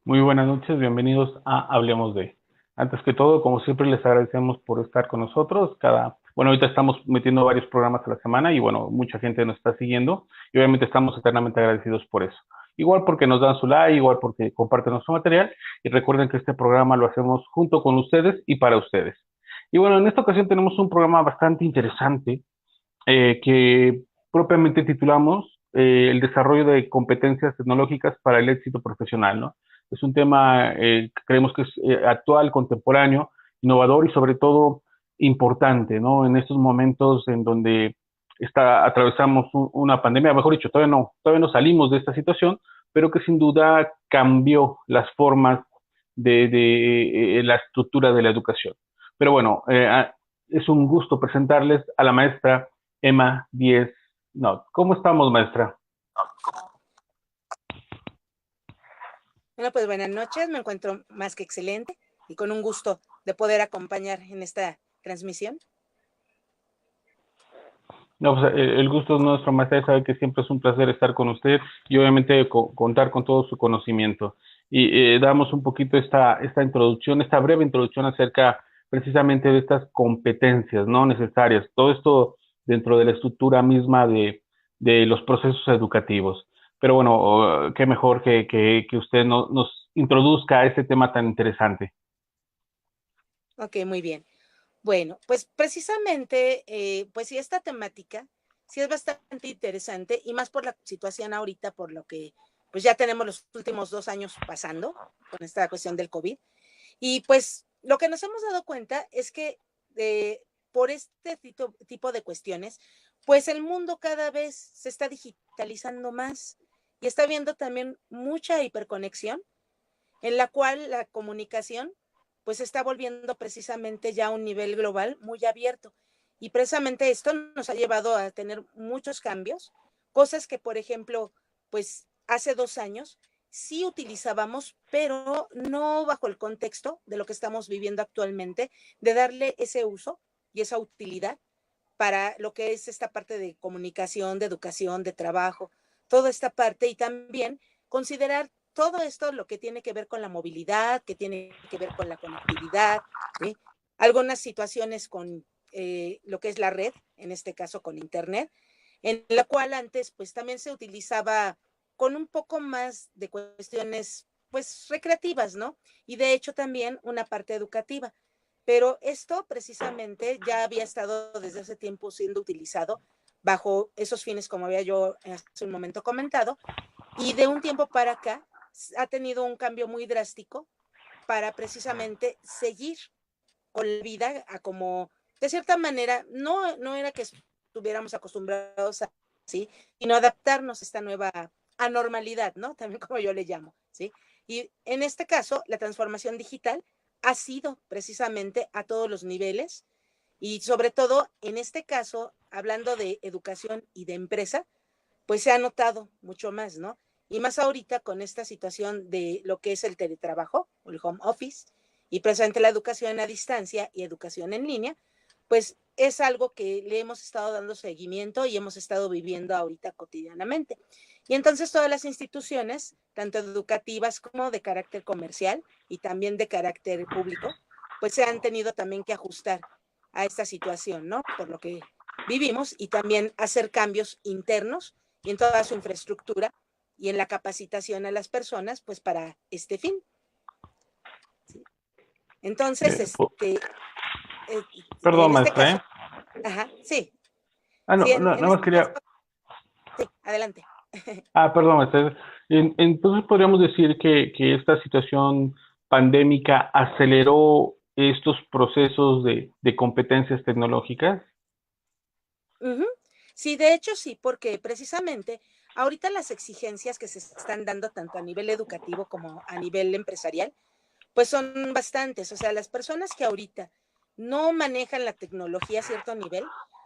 Muy buenas noches, bienvenidos a Hablemos de. Antes que todo, como siempre, les agradecemos por estar con nosotros. Bueno, ahorita estamos metiendo varios programas a la semana y bueno, mucha gente nos está siguiendo y obviamente estamos eternamente agradecidos por eso. Igual porque nos dan su like, igual porque comparten nuestro material y recuerden que este programa lo hacemos junto con ustedes y para ustedes. Y bueno, en esta ocasión tenemos un programa bastante interesante que propiamente titulamos el desarrollo de competencias tecnológicas para el éxito profesional, ¿no? Es un tema que creemos que es actual, contemporáneo, innovador y sobre todo importante, ¿no? En estos momentos en donde atravesamos una pandemia, mejor dicho, todavía no salimos de esta situación, pero que sin duda cambió las formas de la estructura de la educación. Pero bueno, es un gusto presentarles a la maestra Emma 10. No, ¿cómo estamos, maestra? Bueno, pues buenas noches, me encuentro más que excelente y con un gusto de poder acompañar en esta transmisión. No, pues, el gusto es nuestro, maestra. Sabe que siempre es un placer estar con usted y obviamente contar con todo su conocimiento. Y damos un poquito esta introducción, esta breve introducción acerca precisamente de estas competencias no necesarias. Todo esto dentro de la estructura misma de los procesos educativos. Pero bueno, qué mejor que usted nos introduzca a este tema tan interesante. Ok, muy bien. Bueno, pues precisamente, pues sí, esta temática sí es bastante interesante y más por la situación ahorita, por lo que pues ya tenemos los últimos 2 años pasando con esta cuestión del COVID. Y pues lo que nos hemos dado cuenta es que por este tipo de cuestiones, pues el mundo cada vez se está digitalizando más y está habiendo también mucha hiperconexión en la cual la comunicación pues está volviendo precisamente ya a un nivel global muy abierto. Y precisamente esto nos ha llevado a tener muchos cambios, cosas que, por ejemplo, pues hace 2 años sí utilizábamos, pero no bajo el contexto de lo que estamos viviendo actualmente, de darle ese uso y esa utilidad para lo que es esta parte de comunicación, de educación, de trabajo, toda esta parte y también considerar todo esto lo que tiene que ver con la movilidad, que tiene que ver con la conectividad, ¿sí? Algunas situaciones con lo que es la red, en este caso con Internet, en la cual antes pues también se utilizaba con un poco más de cuestiones pues recreativas, ¿no? Y de hecho también una parte educativa. Pero esto precisamente ya había estado desde hace tiempo siendo utilizado bajo esos fines, como había yo hace un momento comentado, y de un tiempo para acá ha tenido un cambio muy drástico para precisamente seguir con la vida a como, de cierta manera, no era que estuviéramos acostumbrados a así, sino adaptarnos a esta nueva anormalidad, ¿no? También como yo le llamo, ¿sí? Y en este caso, la transformación digital ha sido precisamente a todos los niveles y sobre todo en este caso, hablando de educación y de empresa, pues se ha notado mucho más, ¿no? Y más ahorita con esta situación de lo que es el teletrabajo, o el home office, y precisamente la educación a distancia y educación en línea, pues es algo que le hemos estado dando seguimiento y hemos estado viviendo ahorita cotidianamente. Y entonces todas las instituciones, tanto educativas como de carácter comercial y también de carácter público, pues se han tenido también que ajustar a esta situación, ¿no? Por lo que vivimos y también hacer cambios internos y en toda su infraestructura y en la capacitación a las personas, pues para este fin. ¿Sí? Entonces, eh, Perdón, en este maestra, ¿eh? caso, ajá, sí, No, sí, no, en nada más este caso, quería. sí, adelante. Perdón, maestra. Entonces podríamos decir que esta situación pandémica aceleró estos procesos de competencias tecnológicas. Uh -huh. Sí, de hecho sí, porque precisamente ahorita las exigencias que se están dando tanto a nivel educativo como a nivel empresarial, pues son bastantes. O sea, las personas que ahorita no manejan la tecnología a cierto nivel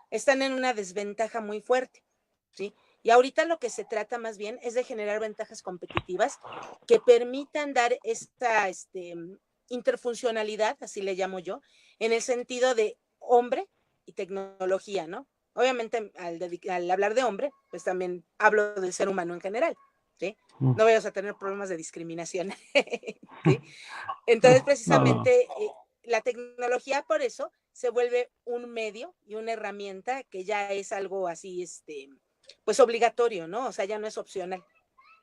están en una desventaja muy fuerte, ¿sí? Y ahorita lo que se trata más bien es de generar ventajas competitivas que permitan dar esta interfuncionalidad, así le llamo yo, en el sentido de hombre y tecnología, ¿no? Obviamente al hablar de hombre, pues también hablo del ser humano en general. ¿sí? No vayas a tener problemas de discriminación, ¿sí? Entonces, precisamente, la tecnología por eso se vuelve un medio y una herramienta que ya es algo así, pues obligatorio, ¿no? O sea, ya no es opcional.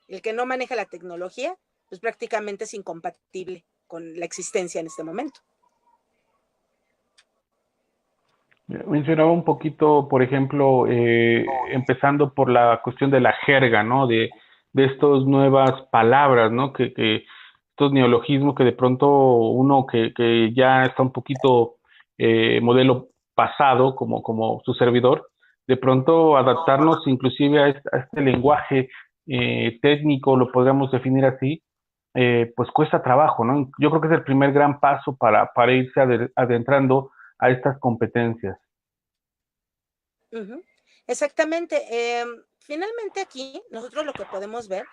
El que no maneja la tecnología, pues prácticamente es incompatible con la existencia en este momento. Mencionaba un poquito, por ejemplo, empezando por la cuestión de la jerga, ¿no? De estas nuevas palabras, ¿no? Estos neologismos que de pronto uno que ya está un poquito modelo pasado, como su servidor, de pronto adaptarnos inclusive a este lenguaje técnico, lo podríamos definir así, pues cuesta trabajo, ¿no? Yo creo que es el primer gran paso para irse adentrando a estas competencias. Exactamente. Finalmente aquí nosotros lo que podemos ver,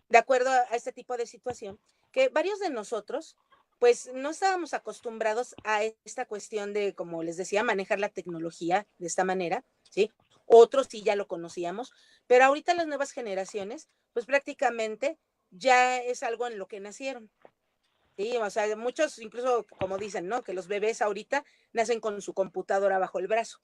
de acuerdo a este tipo de situación, que varios de nosotros, pues no estábamos acostumbrados a esta cuestión de, como les decía, manejar la tecnología de esta manera, ¿sí? Otros sí ya lo conocíamos, pero ahorita las nuevas generaciones, pues prácticamente ya es algo en lo que nacieron. Sí, o sea, muchos incluso, como dicen, ¿no? Que los bebés ahorita nacen con su computadora bajo el brazo,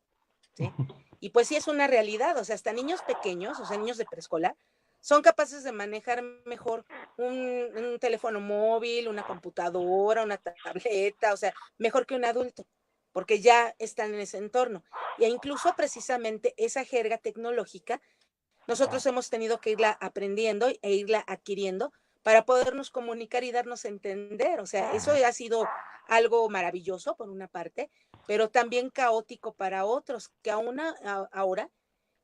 ¿sí? Y pues sí es una realidad, o sea, hasta niños pequeños, o sea, niños de preescolar, son capaces de manejar mejor un teléfono móvil, una computadora, una tableta, o sea, mejor que un adulto, porque ya están en ese entorno. E incluso precisamente esa jerga tecnológica nosotros hemos tenido que irla aprendiendo e irla adquiriendo para podernos comunicar y darnos a entender. O sea, eso ha sido algo maravilloso por una parte, pero también caótico para otros, que aún ahora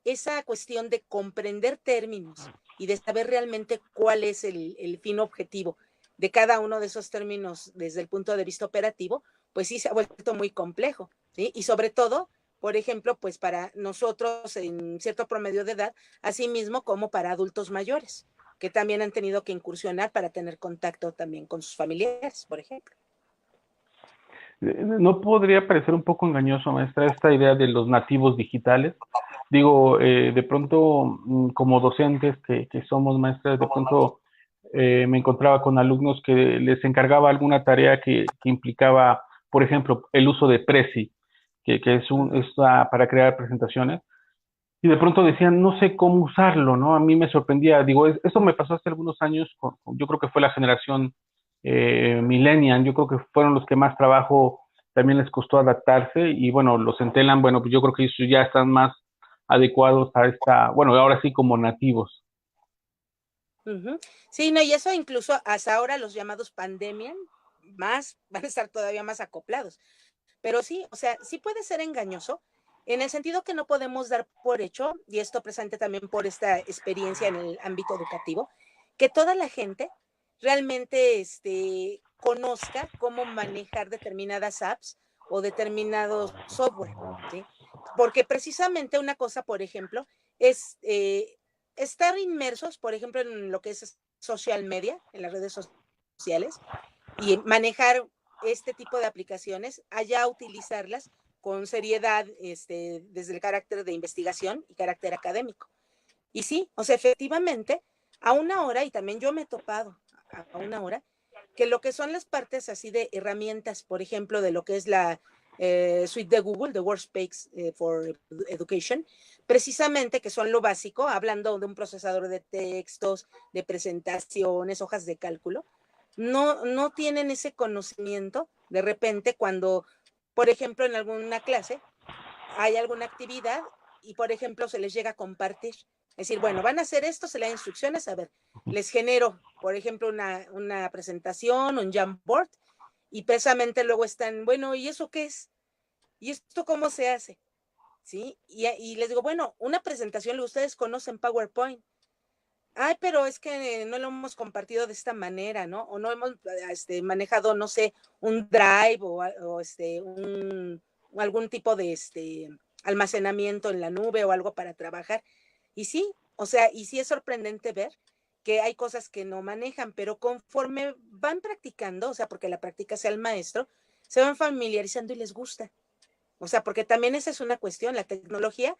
esa cuestión de comprender términos y de saber realmente cuál es el fin objetivo de cada uno de esos términos desde el punto de vista operativo, pues sí se ha vuelto muy complejo, ¿sí? Y sobre todo, por ejemplo, pues para nosotros en cierto promedio de edad, así mismo como para adultos mayores, que también han tenido que incursionar para tener contacto también con sus familiares, por ejemplo. ¿No podría parecer un poco engañoso, maestra, esta idea de los nativos digitales? Digo, de pronto, como docentes que somos maestras, de pronto me encontraba con alumnos que les encargaba alguna tarea que implicaba, por ejemplo, el uso de Prezi, que es para crear presentaciones, y de pronto decían, no sé cómo usarlo, ¿no? A mí me sorprendía, digo, eso me pasó hace algunos años, yo creo que fue la generación millennial, yo creo que fueron los que más trabajo también les costó adaptarse, y bueno, los Centellan, bueno, pues yo creo que ellos ya están más adecuados a esta, bueno, ahora sí como nativos. Sí, no, y eso incluso hasta ahora los llamados pandemian más van a estar todavía más acoplados. Pero sí, o sea, sí puede ser engañoso en el sentido que no podemos dar por hecho, y esto presente también por esta experiencia en el ámbito educativo, que toda la gente realmente conozca cómo manejar determinadas apps o determinados software, ¿sí? Porque precisamente una cosa, por ejemplo, es estar inmersos, por ejemplo, en lo que es social media, en las redes sociales, y manejar este tipo de aplicaciones, allá utilizarlas con seriedad desde el carácter de investigación y carácter académico. Y sí, o sea, efectivamente, a una hora, y también yo me he topado a una hora, que lo que son las partes así de herramientas, por ejemplo, de lo que es la suite de Google, the Workspace for Education, precisamente que son lo básico, hablando de un procesador de textos, de presentaciones, hojas de cálculo, no tienen ese conocimiento de repente cuando, por ejemplo, en alguna clase hay alguna actividad y, por ejemplo, se les llega a compartir. Es decir, bueno, van a hacer esto, se le dan instrucciones, a ver, les genero, por ejemplo, una presentación, un Jamboard, y precisamente luego están, bueno, ¿y eso qué es? ¿Y esto cómo se hace? ¿Sí? Y les digo, bueno, una presentación, ustedes conocen PowerPoint. Ay, pero es que no lo hemos compartido de esta manera, ¿no? O no hemos manejado, no sé, un Drive o algún tipo de almacenamiento en la nube o algo para trabajar. Y sí, o sea, y sí es sorprendente ver que hay cosas que no manejan, pero conforme van practicando, o sea, porque la práctica sea el maestro, se van familiarizando y les gusta. O sea, porque también esa es una cuestión, la tecnología,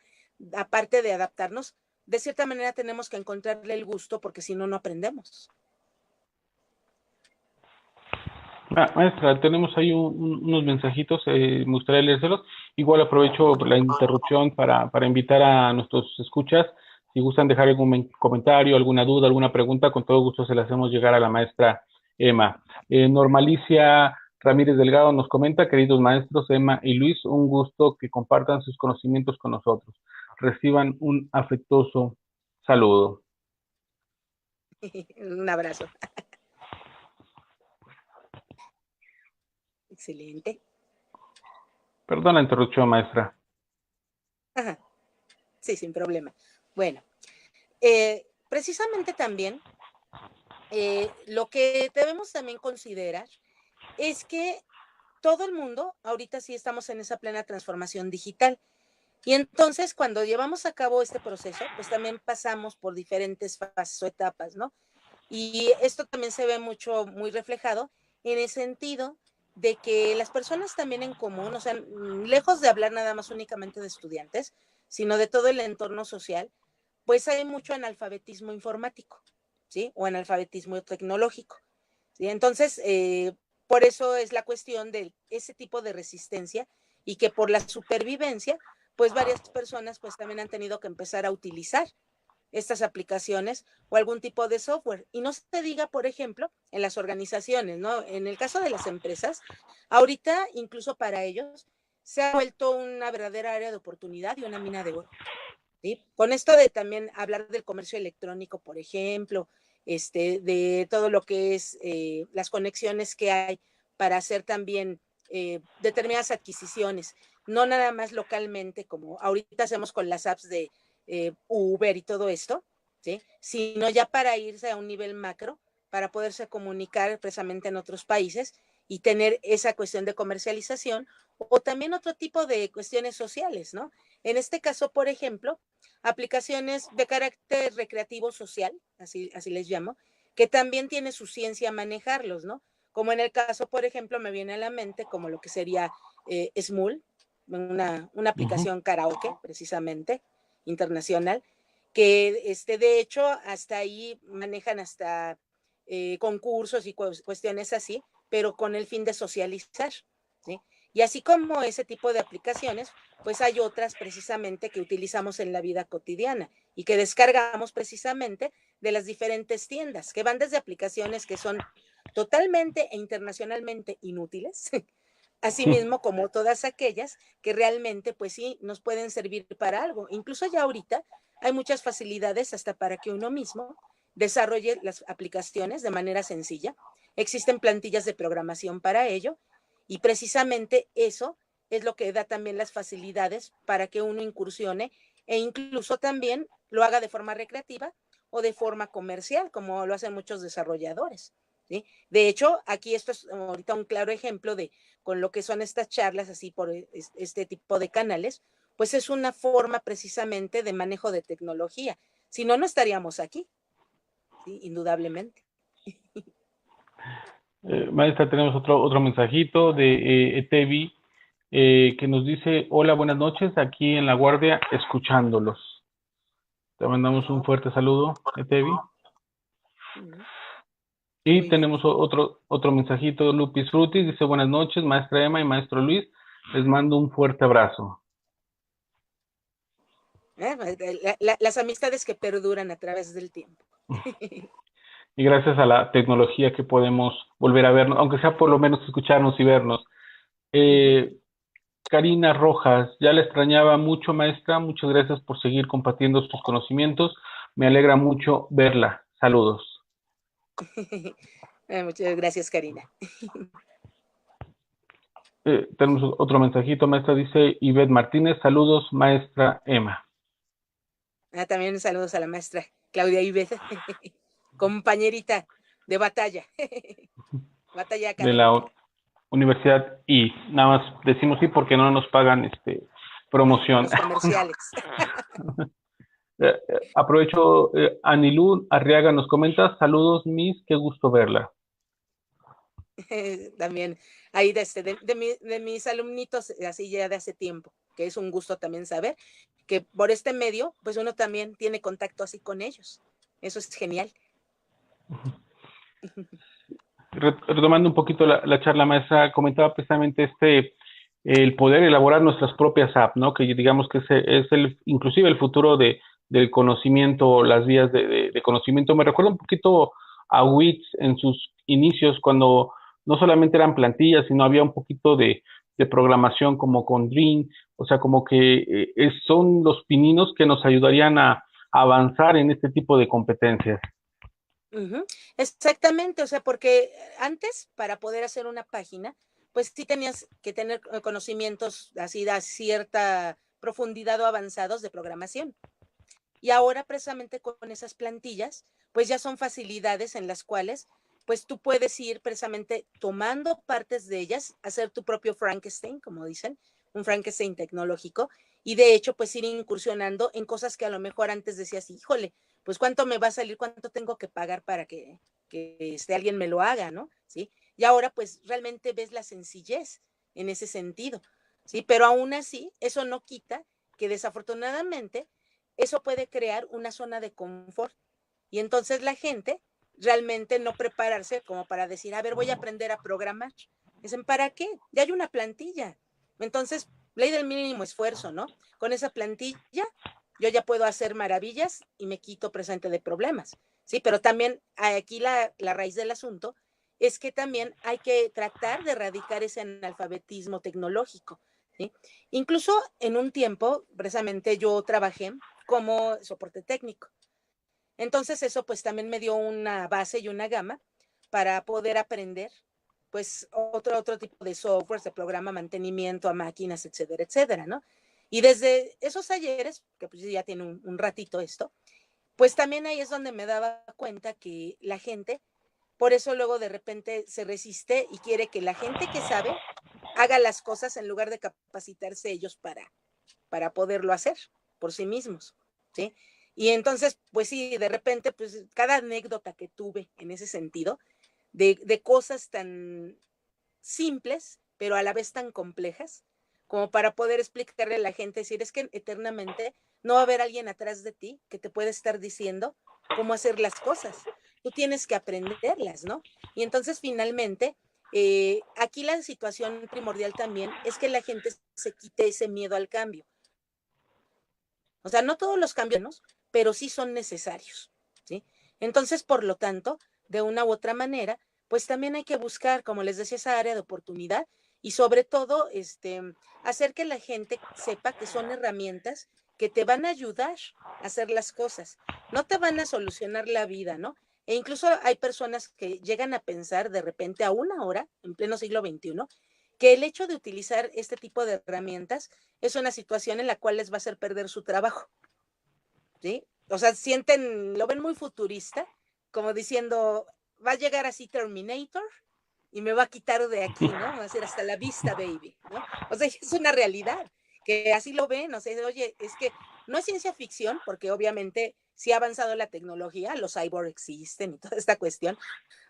aparte de adaptarnos, de cierta manera tenemos que encontrarle el gusto porque si no, no aprendemos. Maestra, tenemos ahí unos mensajitos, me gustaría leérselos. Igual aprovecho la interrupción para invitar a nuestros escuchas, si gustan dejar algún comentario, alguna duda, alguna pregunta, con todo gusto se la hacemos llegar a la maestra Emma. Normalicia Ramírez Delgado nos comenta: queridos maestros Emma y Luis, un gusto que compartan sus conocimientos con nosotros. Reciban un afectuoso saludo. Un abrazo. Excelente. Perdón la interrupción, maestra. Ajá. Sí, sin problema. Bueno, precisamente también lo que debemos también considerar es que todo el mundo, ahorita sí estamos en esa plena transformación digital. Y entonces, cuando llevamos a cabo este proceso, pues también pasamos por diferentes fases o etapas, ¿no? Y esto también se ve mucho, muy reflejado en el sentido de que las personas también en común, o sea, lejos de hablar nada más únicamente de estudiantes, sino de todo el entorno social, pues hay mucho analfabetismo informático, ¿sí? O analfabetismo tecnológico, ¿sí? Entonces, por eso es la cuestión de ese tipo de resistencia y que por la supervivencia, pues varias personas pues también han tenido que empezar a utilizar estas aplicaciones o algún tipo de software. Y no se diga, por ejemplo, en las organizaciones, ¿no? En el caso de las empresas, ahorita incluso para ellos se ha vuelto una verdadera área de oportunidad y una mina de oro. ¿Sí? Con esto de también hablar del comercio electrónico, por ejemplo, de todo lo que es las conexiones que hay para hacer también determinadas adquisiciones, no nada más localmente, como ahorita hacemos con las apps de Uber y todo esto, ¿sí? Sino ya para irse a un nivel macro, para poderse comunicar precisamente en otros países y tener esa cuestión de comercialización o también otro tipo de cuestiones sociales, ¿no? En este caso, por ejemplo, aplicaciones de carácter recreativo social, así les llamo, que también tiene su ciencia manejarlos, ¿no? Como en el caso, por ejemplo, me viene a la mente como lo que sería Smule, una aplicación karaoke, precisamente, internacional, que de hecho hasta ahí manejan hasta concursos y cuestiones así, pero con el fin de socializar, ¿sí? Y así como ese tipo de aplicaciones, pues hay otras precisamente que utilizamos en la vida cotidiana y que descargamos precisamente de las diferentes tiendas, que van desde aplicaciones que son totalmente e internacionalmente inútiles, asimismo como todas aquellas que realmente pues sí nos pueden servir para algo. Incluso ya ahorita hay muchas facilidades hasta para que uno mismo desarrolle las aplicaciones de manera sencilla. Existen plantillas de programación para ello y precisamente eso es lo que da también las facilidades para que uno incursione e incluso también lo haga de forma recreativa o de forma comercial, como lo hacen muchos desarrolladores, ¿sí? De hecho, aquí esto es ahorita un claro ejemplo de con lo que son estas charlas así por este tipo de canales, pues es una forma precisamente de manejo de tecnología. Si no, no estaríamos aquí, ¿sí? Indudablemente. Maestra, tenemos otro mensajito de Etevi, que nos dice: hola, buenas noches, aquí en La Guardia, escuchándolos. Te mandamos un fuerte saludo, Etevi. Y tenemos otro mensajito, Lupis Frutis, dice: buenas noches, maestra Emma y maestro Luis, les mando un fuerte abrazo. Las amistades que perduran a través del tiempo. Y gracias a la tecnología que podemos volver a vernos, aunque sea por lo menos escucharnos y vernos. Karina Rojas, ya la extrañaba mucho, maestra, muchas gracias por seguir compartiendo sus conocimientos, me alegra mucho verla, saludos. Muchas gracias, Karina. Tenemos otro mensajito, maestra, dice Ivette Martínez: saludos, maestra Emma. También saludos a la maestra Claudia Ivette, compañerita de batalla, batalla De académica. la Universidad y nada más decimos sí porque no nos pagan promoción. Los comerciales. Aprovecho, Anilú Arriaga nos comenta: saludos, Miss, qué gusto verla. También ahí de mis alumnitos, así ya de hace tiempo, que es un gusto también saber que por este medio, pues uno también tiene contacto así con ellos. Eso es genial. Retomando un poquito la charla, maestra, comentaba precisamente el poder elaborar nuestras propias apps, ¿no? Que digamos que inclusive el futuro del conocimiento, las vías de conocimiento. Me recuerda un poquito a Wix en sus inicios, cuando no solamente eran plantillas, sino había un poquito de programación como con Dream, o sea, como que son los pininos que nos ayudarían a avanzar en este tipo de competencias. Exactamente, o sea, porque antes para poder hacer una página, pues sí tenías que tener conocimientos así de cierta profundidad o avanzados de programación. Y ahora precisamente con esas plantillas, pues ya son facilidades en las cuales pues tú puedes ir precisamente tomando partes de ellas, hacer tu propio Frankenstein, como dicen, un Frankenstein tecnológico, y de hecho pues ir incursionando en cosas que a lo mejor antes decías, híjole, pues cuánto me va a salir, cuánto tengo que pagar para que alguien me lo haga, ¿no? ¿Sí? Y ahora pues realmente ves la sencillez en ese sentido, ¿sí? Pero aún así, eso no quita que desafortunadamente eso puede crear una zona de confort. Y entonces la gente realmente no prepararse como para decir, a ver, voy a aprender a programar. Dicen, ¿para qué? Ya hay una plantilla. Entonces, ley del mínimo esfuerzo, ¿no? Con esa plantilla yo ya puedo hacer maravillas y me quito presente de problemas. Sí, pero también aquí la raíz del asunto es que también hay que tratar de erradicar ese analfabetismo tecnológico. ¿Sí? Incluso en un tiempo, precisamente yo trabajé como soporte técnico. Entonces eso pues también me dio una base y una gama para poder aprender pues otro tipo de software, de programa, mantenimiento a máquinas, etcétera, etcétera, ¿no? Y desde esos talleres, que pues ya tiene un ratito esto, pues también ahí es donde me daba cuenta que la gente, por eso luego de repente se resiste y quiere que la gente que sabe haga las cosas en lugar de capacitarse ellos para poderlo hacer por sí mismos, ¿sí? Y entonces, pues sí, de repente, pues cada anécdota que tuve en ese sentido, de cosas tan simples, pero a la vez tan complejas, como para poder explicarle a la gente, decir, es que eternamente no va a haber alguien atrás de ti que te pueda estar diciendo cómo hacer las cosas. Tú tienes que aprenderlas, ¿no? Y entonces finalmente, aquí la situación primordial también es que la gente se quite ese miedo al cambio. O sea, no todos los cambios, pero sí son necesarios, ¿sí? Entonces, por lo tanto, de una u otra manera, pues también hay que buscar, como les decía, esa área de oportunidad y sobre todo, hacer que la gente sepa que son herramientas que te van a ayudar a hacer las cosas. No te van a solucionar la vida, ¿no? E incluso hay personas que llegan a pensar de repente a una hora, en pleno siglo XXI, que el hecho de utilizar este tipo de herramientas es una situación en la cual les va a hacer perder su trabajo, ¿sí? O sea, lo ven muy futurista, como diciendo, va a llegar así Terminator y me va a quitar de aquí, ¿no? Va a ser hasta la vista, baby, ¿no? O sea, es una realidad, que así lo ven, o sea, oye, es que no es ciencia ficción, porque obviamente sí ha avanzado la tecnología, los cyborg existen y toda esta cuestión,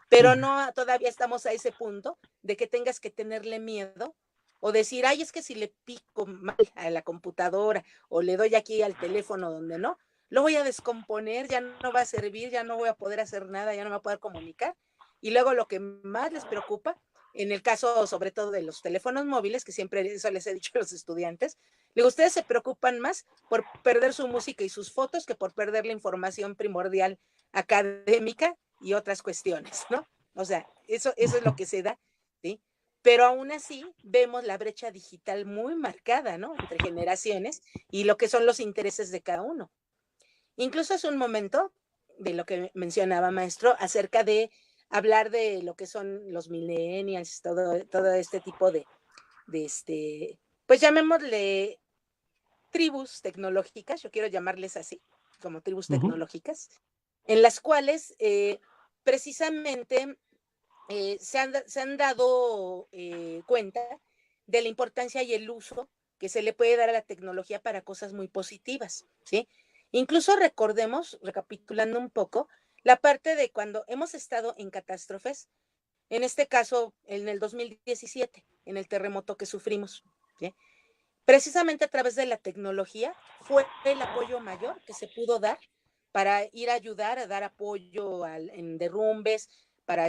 pero no, todavía estamos a ese punto de que tengas que tenerle miedo o decir, ay, es que si le pico mal a la computadora o le doy aquí al teléfono donde no, lo voy a descomponer, ya no va a servir, ya no voy a poder hacer nada, ya no me voy a poder comunicar. Y luego lo que más les preocupa, en el caso sobre todo de los teléfonos móviles, que siempre eso les he dicho a los estudiantes, digo, ustedes se preocupan más por perder su música y sus fotos que por perder la información primordial académica y otras cuestiones, ¿no? O sea, eso es lo que se da, ¿sí? Pero aún así vemos la brecha digital muy marcada, ¿no? Entre generaciones y lo que son los intereses de cada uno. Incluso hace un momento de lo que mencionaba maestro acerca de hablar de lo que son los millennials, todo este tipo pues llamémosle tribus tecnológicas, yo quiero llamarles así, como tribus tecnológicas, en las cuales precisamente se han dado cuenta de la importancia y el uso que se le puede dar a la tecnología para cosas muy positivas, ¿sí? Incluso recordemos, recapitulando un poco, la parte de cuando hemos estado en catástrofes, en este caso en el 2017, en el terremoto que sufrimos, ¿sí? precisamente a través de la tecnología fue el apoyo mayor que se pudo dar para ir a ayudar, a dar apoyo en derrumbes, para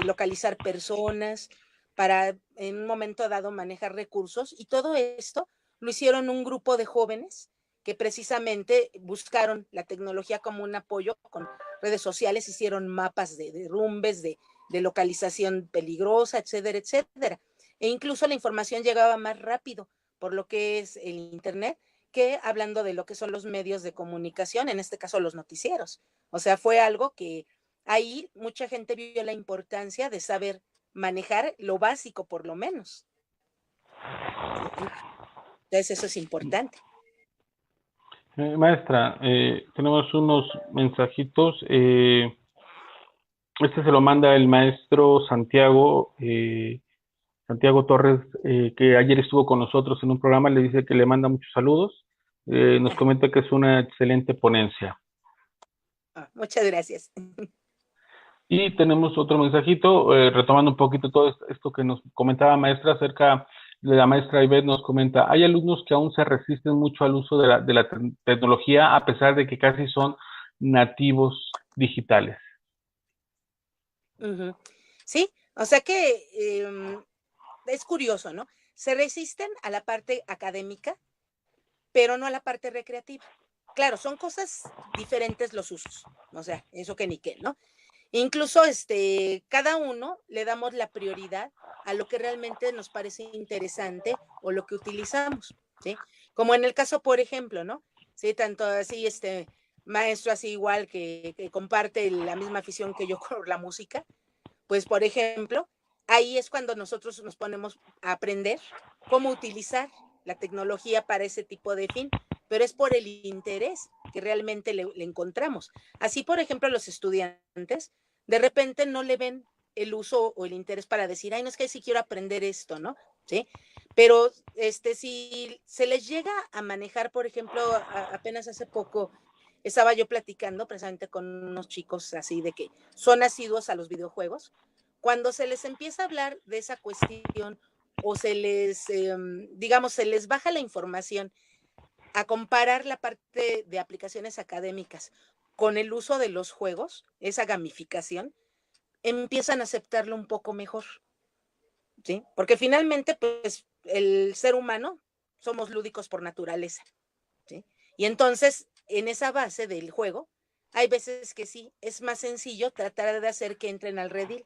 localizar personas, para en un momento dado manejar recursos, y todo esto lo hicieron un grupo de jóvenes que precisamente buscaron la tecnología como un apoyo con redes sociales, hicieron mapas de derrumbes, de localización peligrosa, etcétera, etcétera. E incluso la información llegaba más rápido por lo que es el Internet, que hablando de lo que son los medios de comunicación, en este caso los noticieros. O sea, fue algo que ahí mucha gente vio la importancia de saber manejar lo básico, por lo menos. ¿Sí? Entonces, eso es importante. Maestra, tenemos unos mensajitos. Este se lo manda el maestro Santiago, Santiago Torres, que ayer estuvo con nosotros en un programa. Le dice que le manda muchos saludos. Nos comenta que es una excelente ponencia. Muchas gracias. Y tenemos otro mensajito, retomando un poquito todo esto que nos comentaba maestra acerca de la maestra Ivette. Nos comenta, hay alumnos que aún se resisten mucho al uso de la tecnología a pesar de que casi son nativos digitales. Sí, o sea que es curioso, ¿no? Se resisten a la parte académica, pero no a la parte recreativa. Claro, son cosas diferentes los usos, o sea, eso que ni qué, ¿no? Incluso cada uno le damos la prioridad a lo que realmente nos parece interesante o lo que utilizamos, ¿sí? Como en el caso, por ejemplo, ¿no? Sí, tanto así, maestro así igual que comparte la misma afición que yo con la música, pues, por ejemplo, ahí es cuando nosotros nos ponemos a aprender cómo utilizar la tecnología para ese tipo de fin, pero es por el interés que realmente le encontramos. Así, por ejemplo, los estudiantes de repente no le ven el uso o el interés para decir, ay, no es que sí quiero aprender esto, ¿no? ¿Sí? Pero si se les llega a manejar, por ejemplo, apenas hace poco estaba yo platicando precisamente con unos chicos así de que son asiduos a los videojuegos. Cuando se les empieza a hablar de esa cuestión o digamos, se les baja la información a comparar la parte de aplicaciones académicas con el uso de los juegos, esa gamificación, empiezan a aceptarlo un poco mejor, ¿sí? Porque finalmente, pues, el ser humano somos lúdicos por naturaleza, ¿sí? Y entonces, en esa base del juego, hay veces que sí, es más sencillo tratar de hacer que entren al redil,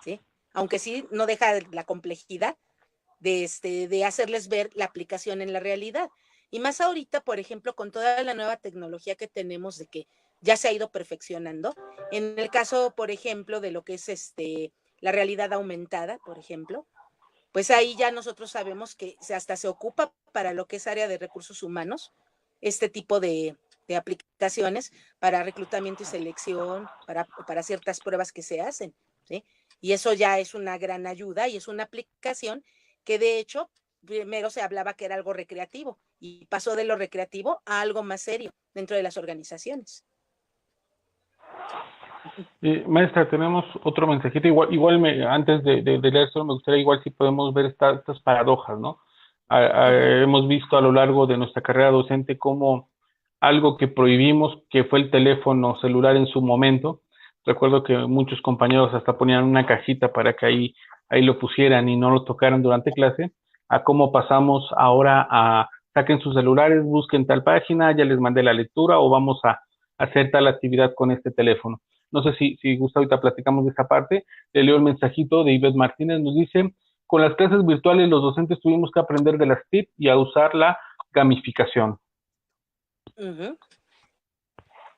¿sí? Aunque sí no deja la complejidad de hacerles ver la aplicación en la realidad. Y más ahorita, por ejemplo, con toda la nueva tecnología que tenemos de que ya se ha ido perfeccionando. En el caso, por ejemplo, de lo que es la realidad aumentada, por ejemplo, pues ahí ya nosotros sabemos que hasta se ocupa para lo que es área de recursos humanos, este tipo de aplicaciones para reclutamiento y selección, para ciertas pruebas que se hacen, ¿sí? Y eso ya es una gran ayuda y es una aplicación que de hecho primero se hablaba que era algo recreativo y pasó de lo recreativo a algo más serio dentro de las organizaciones. Maestra, tenemos otro mensajito. Antes de leer esto, me gustaría igual si podemos ver estas paradojas, ¿no? Hemos visto a lo largo de nuestra carrera docente cómo algo que prohibimos, que fue el teléfono celular en su momento. Recuerdo que muchos compañeros hasta ponían una cajita para que ahí lo pusieran y no lo tocaran durante clase, a cómo pasamos ahora a saquen sus celulares, busquen tal página, ya les mandé la lectura o vamos a hacer tal actividad con este teléfono. No sé si gusta, ahorita platicamos de esa parte. Le leo el mensajito de Ivette Martínez, nos dice, con las clases virtuales los docentes tuvimos que aprender de las TIC y a usar la gamificación.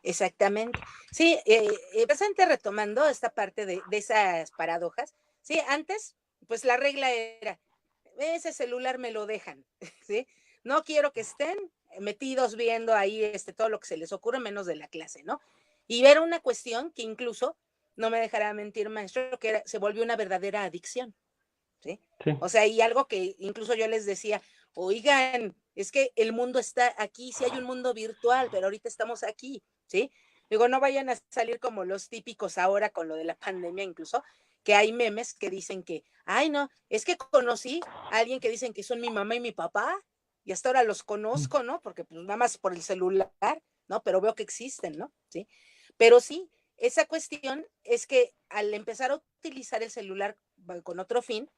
Exactamente. Sí, bastante retomando esta parte de esas paradojas. Sí, antes, pues la regla era, ese celular me lo dejan, ¿sí? No quiero que estén metidos viendo ahí todo lo que se les ocurre menos de la clase, ¿no? Y era una cuestión que incluso, no me dejará mentir, maestro, que se volvió una verdadera adicción, ¿sí? Sí. O sea, y algo que incluso yo les decía, oigan, es que el mundo está aquí, sí hay un mundo virtual, pero ahorita estamos aquí, ¿sí? Digo, no vayan a salir como los típicos ahora con lo de la pandemia incluso, que hay memes que dicen que, ay no, es que conocí a alguien que dicen que son mi mamá y mi papá, y hasta ahora los conozco, ¿no? Porque pues nada más por el celular, ¿no? Pero veo que existen, ¿no? Sí. Pero sí, esa cuestión es que al empezar a utilizar el celular con otro fin,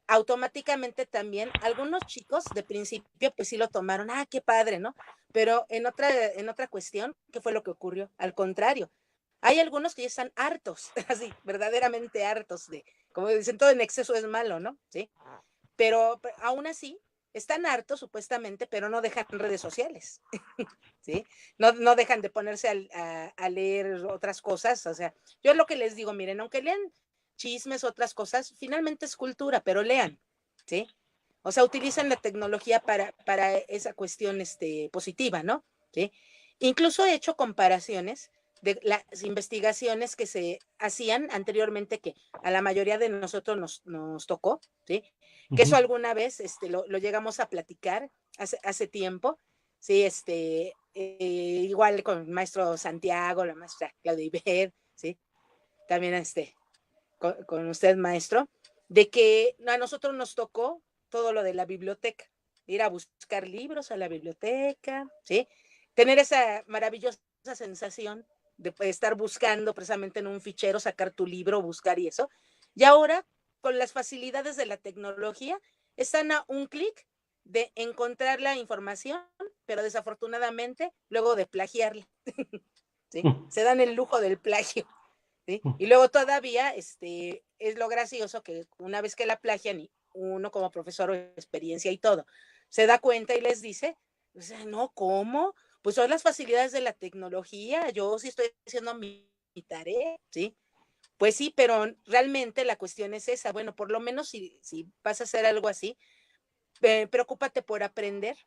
automáticamente también algunos chicos de principio pues sí lo tomaron, ah, qué padre, ¿no? Pero en otra cuestión, ¿qué fue lo que ocurrió? Al contrario, hay algunos que ya están hartos, así, verdaderamente hartos de, como dicen, todo en exceso es malo, ¿no? Sí, pero aún así están hartos supuestamente, pero no dejan redes sociales, ¿sí? No dejan de ponerse a leer otras cosas, o sea, yo es lo que les digo, miren, aunque lean chismes, otras cosas, finalmente es cultura, pero lean, ¿sí? O sea, utilizan la tecnología para esa cuestión positiva, ¿no? ¿Sí? Incluso he hecho comparaciones de las investigaciones que se hacían anteriormente, que a la mayoría de nosotros nos tocó, ¿sí? Que eso alguna vez lo llegamos a platicar hace tiempo, ¿sí? Igual con el maestro Santiago, la maestra Claudia Iber, ¿sí? También con usted, maestro, de que a nosotros nos tocó todo lo de la biblioteca, ir a buscar libros a la biblioteca, ¿sí? Tener esa maravillosa sensación de estar buscando precisamente en un fichero, sacar tu libro, buscar y eso. Y ahora, con las facilidades de la tecnología, están a un clic de encontrar la información, pero desafortunadamente luego de plagiarla, ¿sí? Se dan el lujo del plagio. ¿Sí? Y luego todavía es lo gracioso que una vez que la plagian y uno como profesor o experiencia y todo, se da cuenta y les dice, o sea, no, ¿cómo? Pues son las facilidades de la tecnología, yo sí estoy haciendo mi tarea, ¿sí? Pues sí, pero realmente la cuestión es esa, bueno, por lo menos si vas a hacer algo así, preocúpate por aprender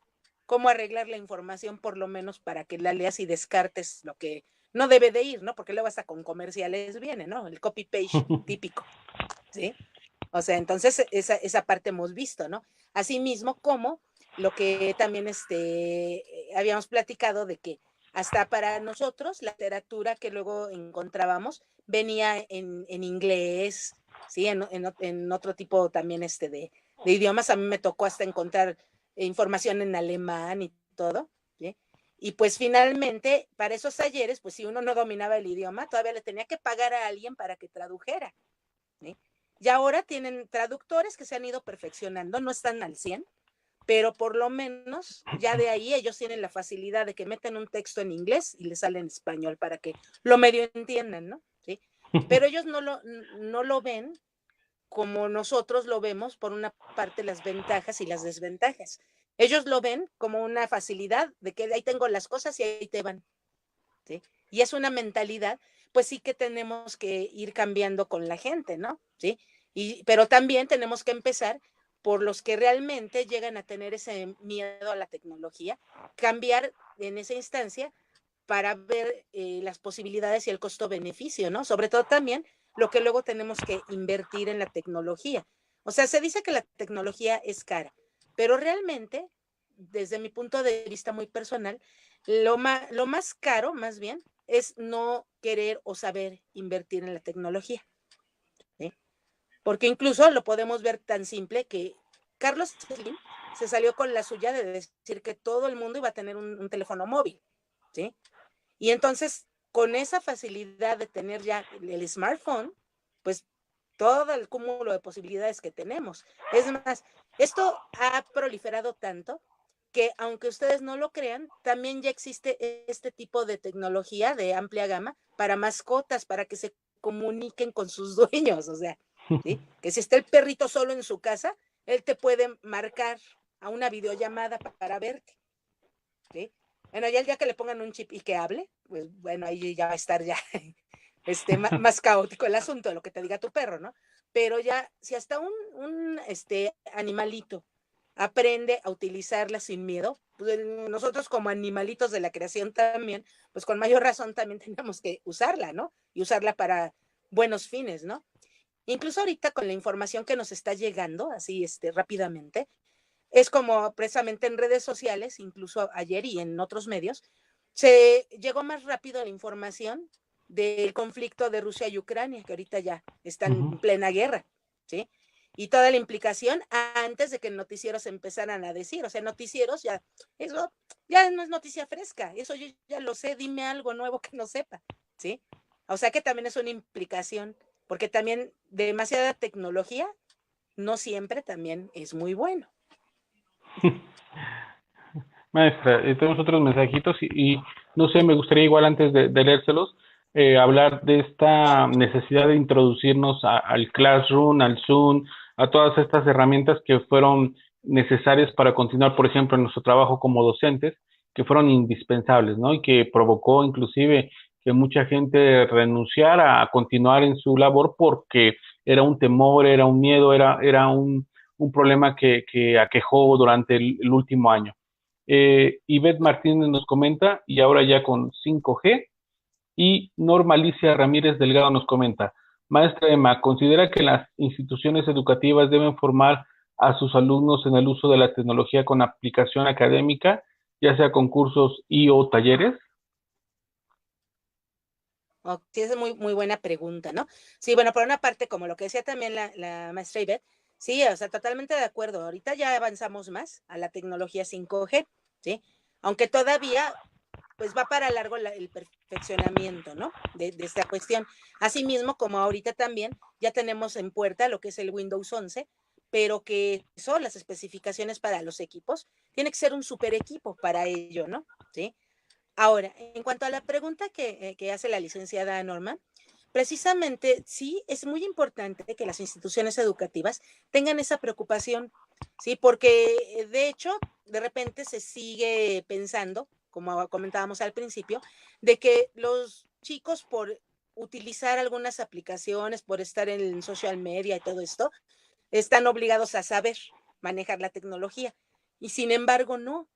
cómo arreglar la información, por lo menos para que la leas y descartes lo que no debe de ir, ¿no? Porque luego hasta con comerciales viene, ¿no? El copy-page típico, ¿sí? O sea, entonces esa parte hemos visto, ¿no? Asimismo, como lo que también habíamos platicado de que hasta para nosotros la literatura que luego encontrábamos venía en inglés, ¿sí? En otro tipo también de idiomas. A mí me tocó hasta encontrar información en alemán y todo, ¿sí? Y pues finalmente, para esos talleres, pues si uno no dominaba el idioma, todavía le tenía que pagar a alguien para que tradujera, ¿sí? Y ahora tienen traductores que se han ido perfeccionando, no están al 100, pero por lo menos ya de ahí ellos tienen la facilidad de que meten un texto en inglés y le sale en español para que lo medio entiendan, ¿no? ¿Sí? Pero ellos no lo ven como nosotros lo vemos, por una parte las ventajas y las desventajas. Ellos lo ven como una facilidad de que ahí tengo las cosas y ahí te van, ¿sí? Y es una mentalidad, pues sí que tenemos que ir cambiando con la gente, ¿no? ¿Sí? Pero también tenemos que empezar por los que realmente llegan a tener ese miedo a la tecnología, cambiar en esa instancia para ver las posibilidades y el costo-beneficio, ¿no? Sobre todo también lo que luego tenemos que invertir en la tecnología. O sea, se dice que la tecnología es cara, pero realmente, desde mi punto de vista muy personal, lo más caro, más bien, es no querer o saber invertir en la tecnología, ¿sí? Porque incluso lo podemos ver tan simple que Carlos Slim se salió con la suya de decir que todo el mundo iba a tener un teléfono móvil, ¿sí? Y entonces, con esa facilidad de tener ya el smartphone, pues todo el cúmulo de posibilidades que tenemos. Es más, esto ha proliferado tanto que aunque ustedes no lo crean, también ya existe este tipo de tecnología de amplia gama para mascotas, para que se comuniquen con sus dueños, o sea, ¿sí? Que si está el perrito solo en su casa, él te puede marcar a una videollamada para verte, ¿sí? Bueno, ya el día que le pongan un chip y que hable, pues bueno, ahí ya va a estar ya más caótico el asunto de lo que te diga tu perro, ¿no? Pero ya, si hasta un animalito aprende a utilizarla sin miedo, pues nosotros como animalitos de la creación también, pues con mayor razón también tenemos que usarla, ¿no? Y usarla para buenos fines, ¿no? Incluso ahorita con la información que nos está llegando, así rápidamente, es como precisamente en redes sociales, incluso ayer y en otros medios, se llegó más rápido la información del conflicto de Rusia y Ucrania, que ahorita ya están en plena guerra, ¿sí? Y toda la implicación a antes de que noticieros empezaran a decir, o sea, noticieros ya, eso ya no es noticia fresca, eso yo ya lo sé, dime algo nuevo que no sepa, ¿sí? O sea que también es una implicación, porque también demasiada tecnología no siempre también es muy bueno. Maestra, tenemos otros mensajitos y no sé, me gustaría igual antes de leérselos, hablar de esta necesidad de introducirnos al Classroom, al Zoom, a todas estas herramientas que fueron necesarias para continuar, por ejemplo, en nuestro trabajo como docentes, que fueron indispensables, ¿no? Y que provocó inclusive que mucha gente renunciara a continuar en su labor porque era un temor, era un miedo, era un problema que aquejó durante el último año. Ivette Martínez nos comenta, y ahora ya con 5G, y Norma Alicia Ramírez Delgado nos comenta, maestra Emma, ¿considera que las instituciones educativas deben formar a sus alumnos en el uso de la tecnología con aplicación académica, ya sea con cursos y o talleres? Oh, sí, esa es muy buena pregunta, ¿no? Sí, bueno, por una parte, como lo que decía también la maestra Ivette, sí, o sea, totalmente de acuerdo. Ahorita ya avanzamos más a la tecnología 5G, ¿sí? Aunque todavía, pues va para largo el perfeccionamiento, ¿no? De esta cuestión. Asimismo, como ahorita también ya tenemos en puerta lo que es el Windows 11, pero que son las especificaciones para los equipos. Tiene que ser un super equipo para ello, ¿no? ¿Sí? Ahora, en cuanto a la pregunta que hace la licenciada Norma, precisamente sí es muy importante que las instituciones educativas tengan esa preocupación, sí, porque de hecho, de repente se sigue pensando, como comentábamos al principio, de que los chicos por utilizar algunas aplicaciones, por estar en social media y todo esto, están obligados a saber manejar la tecnología. Y sin embargo, no.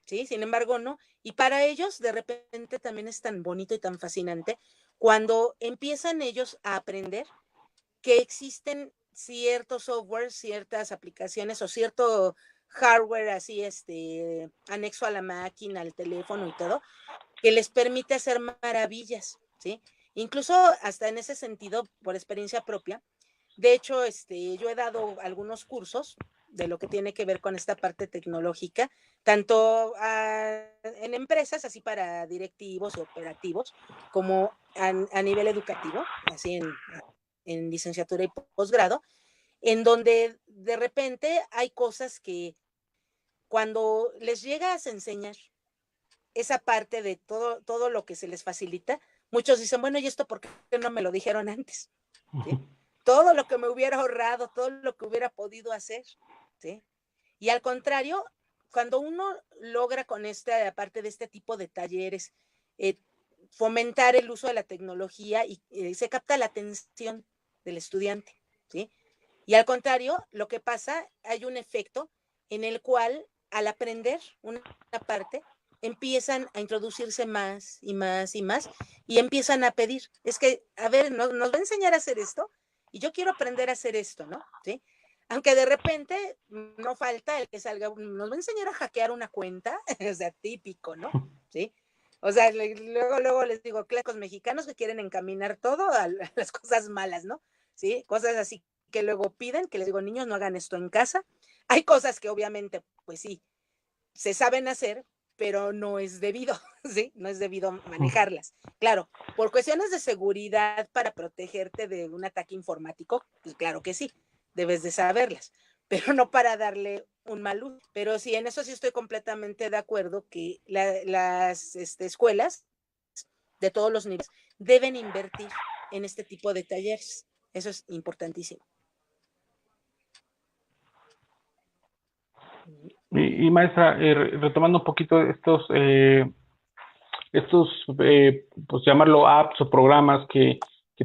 ¿Sí? Sin embargo, no. Y para ellos, de repente, también es tan bonito y tan fascinante cuando empiezan ellos a aprender que existen ciertos software, ciertas aplicaciones o cierto hardware así, anexo a la máquina, al teléfono y todo, que les permite hacer maravillas, ¿sí? Incluso hasta en ese sentido, por experiencia propia, de hecho, yo he dado algunos cursos de lo que tiene que ver con esta parte tecnológica, tanto en empresas, así para directivos y operativos, como a nivel educativo, así en licenciatura y posgrado, en donde de repente hay cosas que cuando les llegas a enseñar esa parte de todo lo que se les facilita, muchos dicen, bueno, ¿y esto por qué no me lo dijeron antes? ¿Sí? Todo lo que me hubiera ahorrado, todo lo que hubiera podido hacer, ¿sí? Y al contrario, cuando uno logra con esta, aparte de este tipo de talleres, eh, fomentar el uso de la tecnología y se capta la atención del estudiante, ¿sí? Y al contrario, lo que pasa, hay un efecto en el cual al aprender una parte, empiezan a introducirse más y más y más y empiezan a pedir, es que, a ver, nos va a enseñar a hacer esto y yo quiero aprender a hacer esto, ¿no? ¿Sí? Aunque de repente no falta el que salga, nos va a enseñar a hackear una cuenta, o sea, típico, ¿no? ¿Sí? O sea, luego les digo, clásicos mexicanos que quieren encaminar todo a las cosas malas, ¿no? ¿Sí? Cosas así que luego piden, que les digo, niños, no hagan esto en casa. Hay cosas que obviamente, pues sí, se saben hacer, pero no es debido, ¿sí? No es debido manejarlas. Claro, por cuestiones de seguridad para protegerte de un ataque informático, pues claro que sí, debes de saberlas, pero no para darle un mal uso. Pero sí, en eso sí estoy completamente de acuerdo que las escuelas de todos los niveles deben invertir en este tipo de talleres. Eso es importantísimo. Y maestra, retomando un poquito pues llamarlo apps o programas que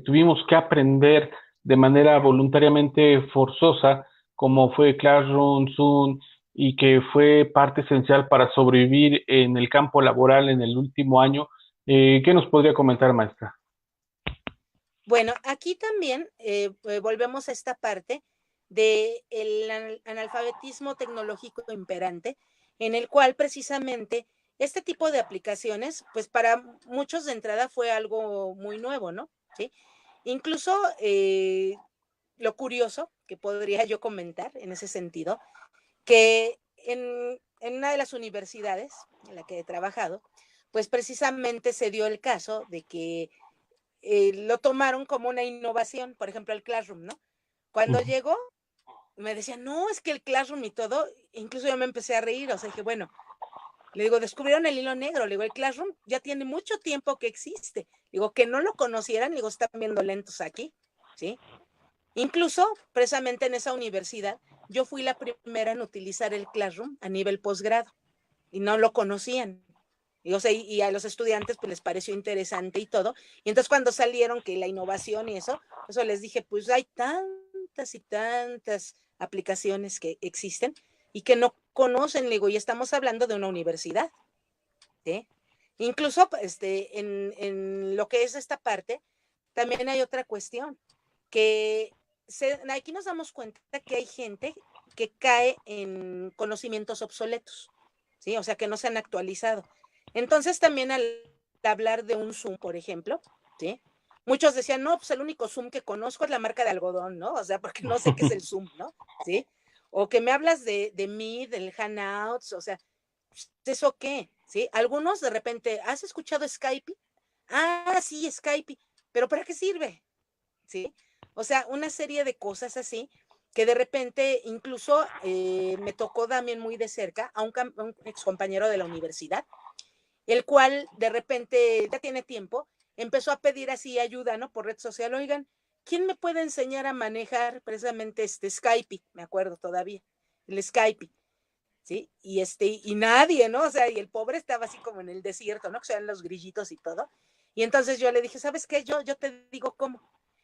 tuvimos que aprender de manera voluntariamente forzosa, como fue Classroom, Zoom, y que fue parte esencial para sobrevivir en el campo laboral en el último año. ¿Qué nos podría comentar, maestra? Bueno, aquí también volvemos a esta parte del analfabetismo tecnológico imperante, en el cual precisamente este tipo de aplicaciones, pues para muchos de entrada fue algo muy nuevo, ¿no? ¿Sí? Incluso lo curioso que podría yo comentar en ese sentido, que en una de las universidades en la que he trabajado, pues precisamente se dio el caso de que lo tomaron como una innovación, por ejemplo, el Classroom, ¿no? Cuando llegó, me decían, no, es que el Classroom y todo, incluso yo me empecé a reír, o sea, dije, bueno, le digo, descubrieron el hilo negro, le digo, el Classroom ya tiene mucho tiempo que existe, digo, que no lo conocieran, digo, están viendo lentos aquí, ¿sí? Incluso, precisamente en esa universidad, yo fui la primera en utilizar el Classroom a nivel posgrado y no lo conocían. Y, o sea, y a los estudiantes pues les pareció interesante y todo. Y entonces cuando salieron que la innovación y eso les dije, pues hay tantas y tantas aplicaciones que existen y que no conocen, le digo, y estamos hablando de una universidad, ¿sí? Incluso en lo que es esta parte, también hay otra cuestión, que aquí nos damos cuenta que hay gente que cae en conocimientos obsoletos, ¿sí? O sea, que no se han actualizado. Entonces, también al hablar de un Zoom, por ejemplo, ¿sí? Muchos decían, no, pues el único Zoom que conozco es la marca de algodón, ¿no? O sea, porque no sé qué es el Zoom, ¿no? ¿Sí? O que me hablas de Meet, del Hangouts, o sea, ¿eso qué? ¿Sí? Algunos de repente, ¿has escuchado Skype? Ah, sí, Skype, pero ¿para qué sirve? ¿Sí? O sea, una serie de cosas así que de repente incluso me tocó también muy de cerca a un ex compañero de la universidad, el cual de repente ya tiene tiempo, empezó a pedir así ayuda, ¿no? Por red social, oigan, ¿quién me puede enseñar a manejar precisamente este Skype? Me acuerdo todavía, el Skype. ¿Sí? Y nadie, ¿no? O sea, y el pobre estaba así como en el desierto, ¿no? Que sean los grillitos y todo. Y entonces yo le dije, ¿sabes qué? Yo te digo cómo.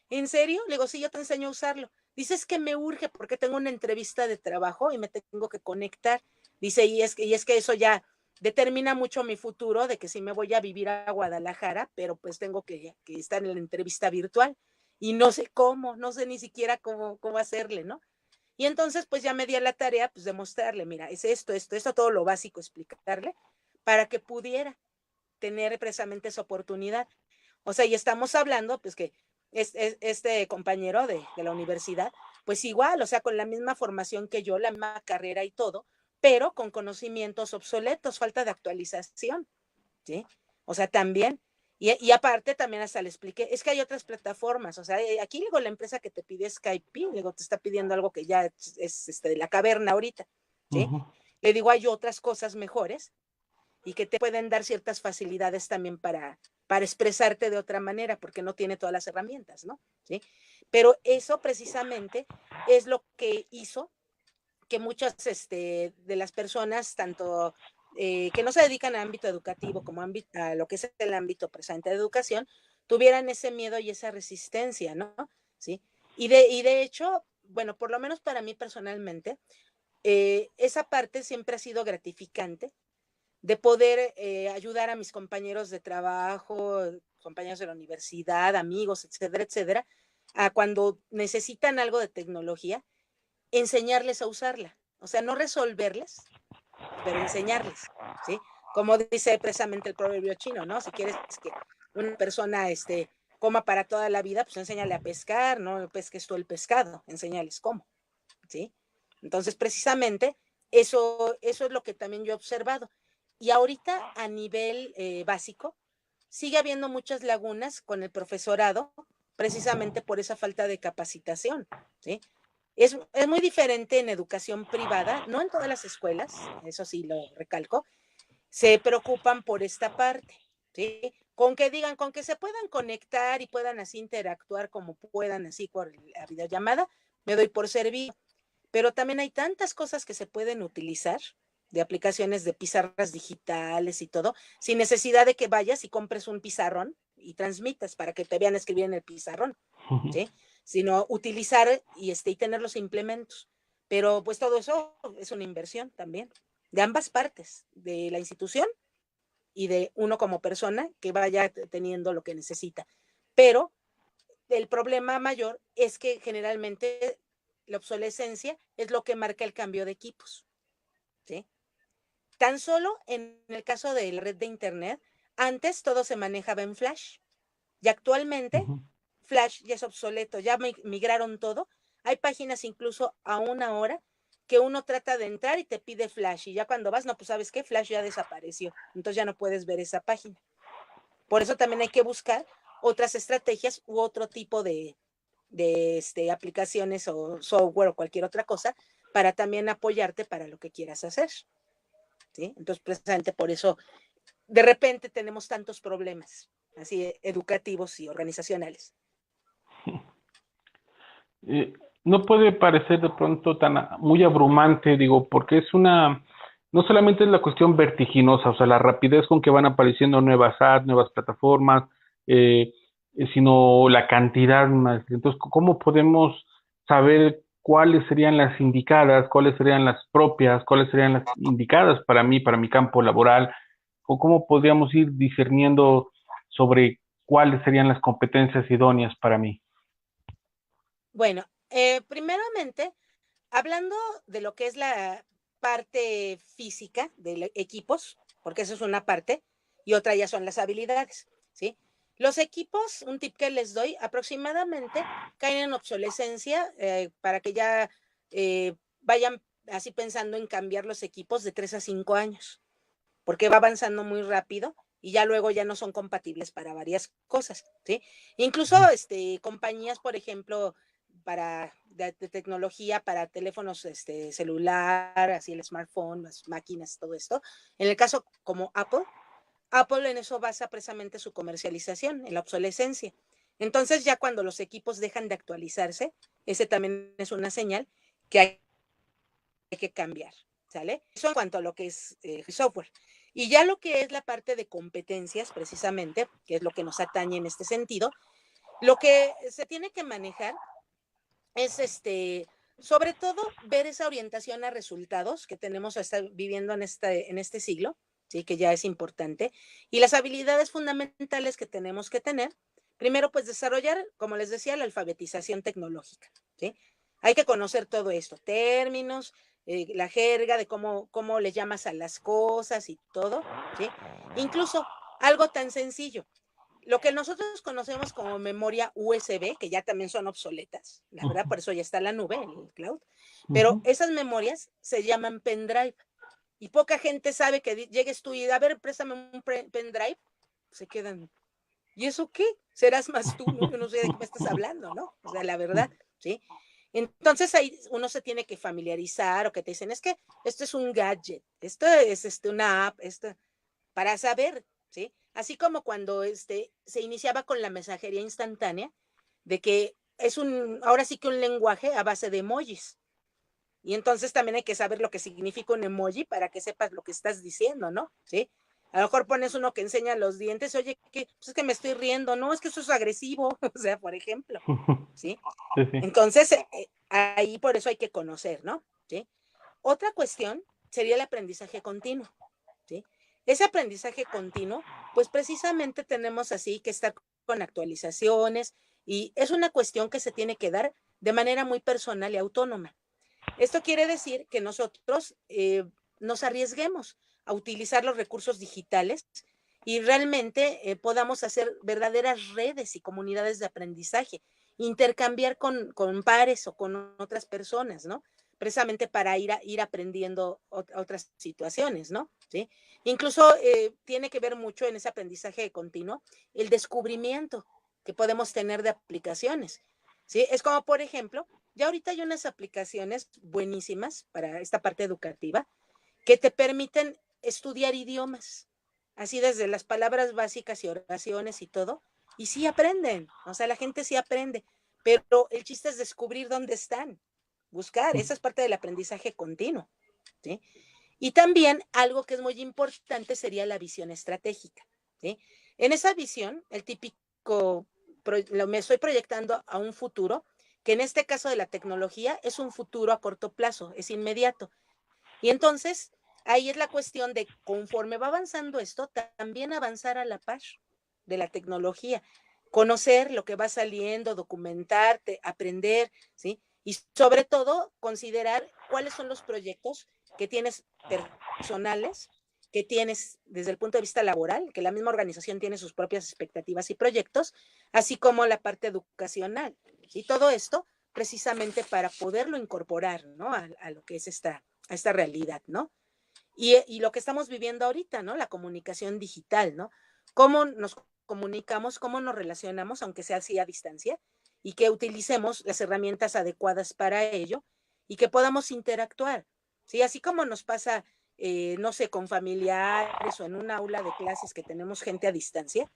¿En serio? Le digo, sí, yo te enseño a usarlo. Dice, es que me urge porque tengo una entrevista de trabajo y me tengo que conectar. Dice, y es que eso ya determina mucho mi futuro, de que sí me voy a vivir a Guadalajara, pero pues tengo que estar en la entrevista virtual. Y no sé cómo, no sé ni siquiera cómo hacerle, ¿no? Y entonces, pues ya me di a la tarea, pues de mostrarle, mira, es esto, todo lo básico, explicarle, para que pudiera tener precisamente esa oportunidad. O sea, y estamos hablando, pues que este compañero de la universidad, pues igual, o sea, con la misma formación que yo, la misma carrera y todo, pero con conocimientos obsoletos, falta de actualización, ¿sí? O sea, también, y aparte también hasta le expliqué, es que hay otras plataformas, o sea, aquí digo la empresa que te pide Skype, luego te está pidiendo algo que ya es de la caverna ahorita, ¿sí? Le digo, hay otras cosas mejores y que te pueden dar ciertas facilidades también para expresarte de otra manera, porque no tiene todas las herramientas, ¿no? ¿Sí? Pero eso precisamente es lo que hizo que muchas de las personas, tanto que no se dedican al ámbito educativo como a lo que es el ámbito presente de educación, tuvieran ese miedo y esa resistencia, ¿no? ¿Sí? Y de hecho, bueno, por lo menos para mí personalmente, esa parte siempre ha sido gratificante de poder ayudar a mis compañeros de trabajo, compañeros de la universidad, amigos, etcétera, etcétera, a cuando necesitan algo de tecnología, enseñarles a usarla. O sea, no resolverles, pero enseñarles, ¿sí? Como dice precisamente el proverbio chino, ¿no? Si quieres que una persona coma para toda la vida, pues enséñale a pescar, no pesques tú el pescado, enséñales cómo, ¿sí? Entonces, precisamente, eso es lo que también yo he observado. Y ahorita, a nivel básico, sigue habiendo muchas lagunas con el profesorado, precisamente por esa falta de capacitación, ¿sí? Es muy diferente en educación privada, no en todas las escuelas, eso sí lo recalco, se preocupan por esta parte, ¿sí? Con que digan, con que se puedan conectar y puedan así interactuar como puedan, así por la videollamada, me doy por servido. Pero también hay tantas cosas que se pueden utilizar de aplicaciones de pizarras digitales y todo, sin necesidad de que vayas y compres un pizarrón y transmitas para que te vean escribir en el pizarrón, ¿sí? Sino utilizar y tener los implementos. Pero pues todo eso es una inversión también, de ambas partes, de la institución y de uno como persona que vaya teniendo lo que necesita. Pero el problema mayor es que generalmente la obsolescencia es lo que marca el cambio de equipos, ¿sí? Tan solo en el caso de la red de Internet, antes todo se manejaba en Flash y actualmente Flash ya es obsoleto, ya migraron todo Hay páginas incluso a una hora que uno trata de entrar y te pide Flash, y ya cuando vas, no, pues ¿sabes qué? Flash ya desapareció, entonces ya no puedes ver esa página. Por eso también hay que buscar otras estrategias u otro tipo de aplicaciones o software o cualquier otra cosa para también apoyarte para lo que quieras hacer, ¿sí? Entonces, precisamente por eso de repente tenemos tantos problemas, así educativos y organizacionales. No puede parecer de pronto tan muy abrumante, digo, porque no solamente es la cuestión vertiginosa, o sea, la rapidez con que van apareciendo nuevas apps, nuevas plataformas, sino la cantidad más. Entonces, ¿cómo podemos saber cuáles serían las indicadas, cuáles serían las propias, cuáles serían las indicadas para mí, para mi campo laboral? ¿O cómo podríamos ir discerniendo sobre cuáles serían las competencias idóneas para mí? Bueno, primeramente, hablando de lo que es la parte física de equipos, porque eso es una parte, y otra ya son las habilidades, ¿sí? Los equipos, un tip que les doy, aproximadamente caen en obsolescencia para que ya vayan así pensando en cambiar los equipos de 3 a 5 años, porque va avanzando muy rápido y ya luego ya no son compatibles para varias cosas, ¿sí? Incluso compañías, por ejemplo, de tecnología para teléfonos celular, así el smartphone, las máquinas, todo esto. En el caso como Apple en eso basa precisamente su comercialización, en la obsolescencia. Entonces ya cuando los equipos dejan de actualizarse, ese también es una señal que hay que cambiar, ¿sale? Eso en cuanto a lo que es software. Y ya lo que es la parte de competencias, precisamente, que es lo que nos atañe en este sentido, lo que se tiene que manejar es sobre todo ver esa orientación a resultados que tenemos viviendo en este siglo, ¿sí? Que ya es importante, y las habilidades fundamentales que tenemos que tener. Primero, pues desarrollar, como les decía, la alfabetización tecnológica, ¿sí? Hay que conocer todo esto, términos, la jerga de cómo le llamas a las cosas y todo, ¿sí? Incluso algo tan sencillo, lo que nosotros conocemos como memoria USB, que ya también son obsoletas, la verdad, por eso ya está la nube, el cloud, pero esas memorias se llaman pendrive y poca gente sabe que llegues tú y a ver, préstame un pendrive, se quedan, ¿y eso qué? Serás más tú, ¿no? Yo no sé de qué me estás hablando, ¿no? O sea, la verdad, ¿sí? Entonces ahí uno se tiene que familiarizar o que te dicen, es que esto es un gadget, esto es una app, para saber, ¿sí? Así como cuando se iniciaba con la mensajería instantánea, de que ahora sí que un lenguaje a base de emojis. Y entonces también hay que saber lo que significa un emoji para que sepas lo que estás diciendo, ¿no? ¿Sí? A lo mejor pones uno que enseña los dientes, oye, pues es que me estoy riendo, no, es que eso es agresivo, o sea, por ejemplo, ¿sí? Sí, sí. Entonces, ahí por eso hay que conocer, ¿no? ¿Sí? Otra cuestión sería el aprendizaje continuo, ¿sí? Ese aprendizaje continuo, pues precisamente tenemos así que estar con actualizaciones y es una cuestión que se tiene que dar de manera muy personal y autónoma. Esto quiere decir que nosotros nos arriesguemos a utilizar los recursos digitales y realmente podamos hacer verdaderas redes y comunidades de aprendizaje, intercambiar con pares o con otras personas, ¿no? Precisamente para ir aprendiendo otras situaciones, ¿no? ¿Sí? Incluso tiene que ver mucho en ese aprendizaje continuo el descubrimiento que podemos tener de aplicaciones, ¿sí? Es como, por ejemplo, ya ahorita hay unas aplicaciones buenísimas para esta parte educativa que te permiten estudiar idiomas, así desde las palabras básicas y oraciones y todo, y sí aprenden, o sea, la gente sí aprende, pero el chiste es descubrir dónde están, buscar, esa es parte del aprendizaje continuo, ¿sí? Y también algo que es muy importante sería la visión estratégica, ¿sí? En esa visión, el típico, me estoy proyectando a un futuro, que en este caso de la tecnología es un futuro a corto plazo, es inmediato. Y entonces, ahí es la cuestión de conforme va avanzando esto, también avanzar a la par de la tecnología, conocer lo que va saliendo, documentarte, aprender, ¿sí? Y sobre todo, considerar cuáles son los proyectos que tienes personales, que tienes desde el punto de vista laboral, que la misma organización tiene sus propias expectativas y proyectos, así como la parte educacional. Y todo esto precisamente para poderlo incorporar, ¿no? A lo que es a esta realidad, ¿no? Y lo que estamos viviendo ahorita, ¿no? La comunicación digital, ¿no? Cómo nos comunicamos, cómo nos relacionamos, aunque sea así a distancia, y que utilicemos las herramientas adecuadas para ello y que podamos interactuar, ¿sí? Así como nos pasa, no sé, con familiares o en un aula de clases que tenemos gente a distancia,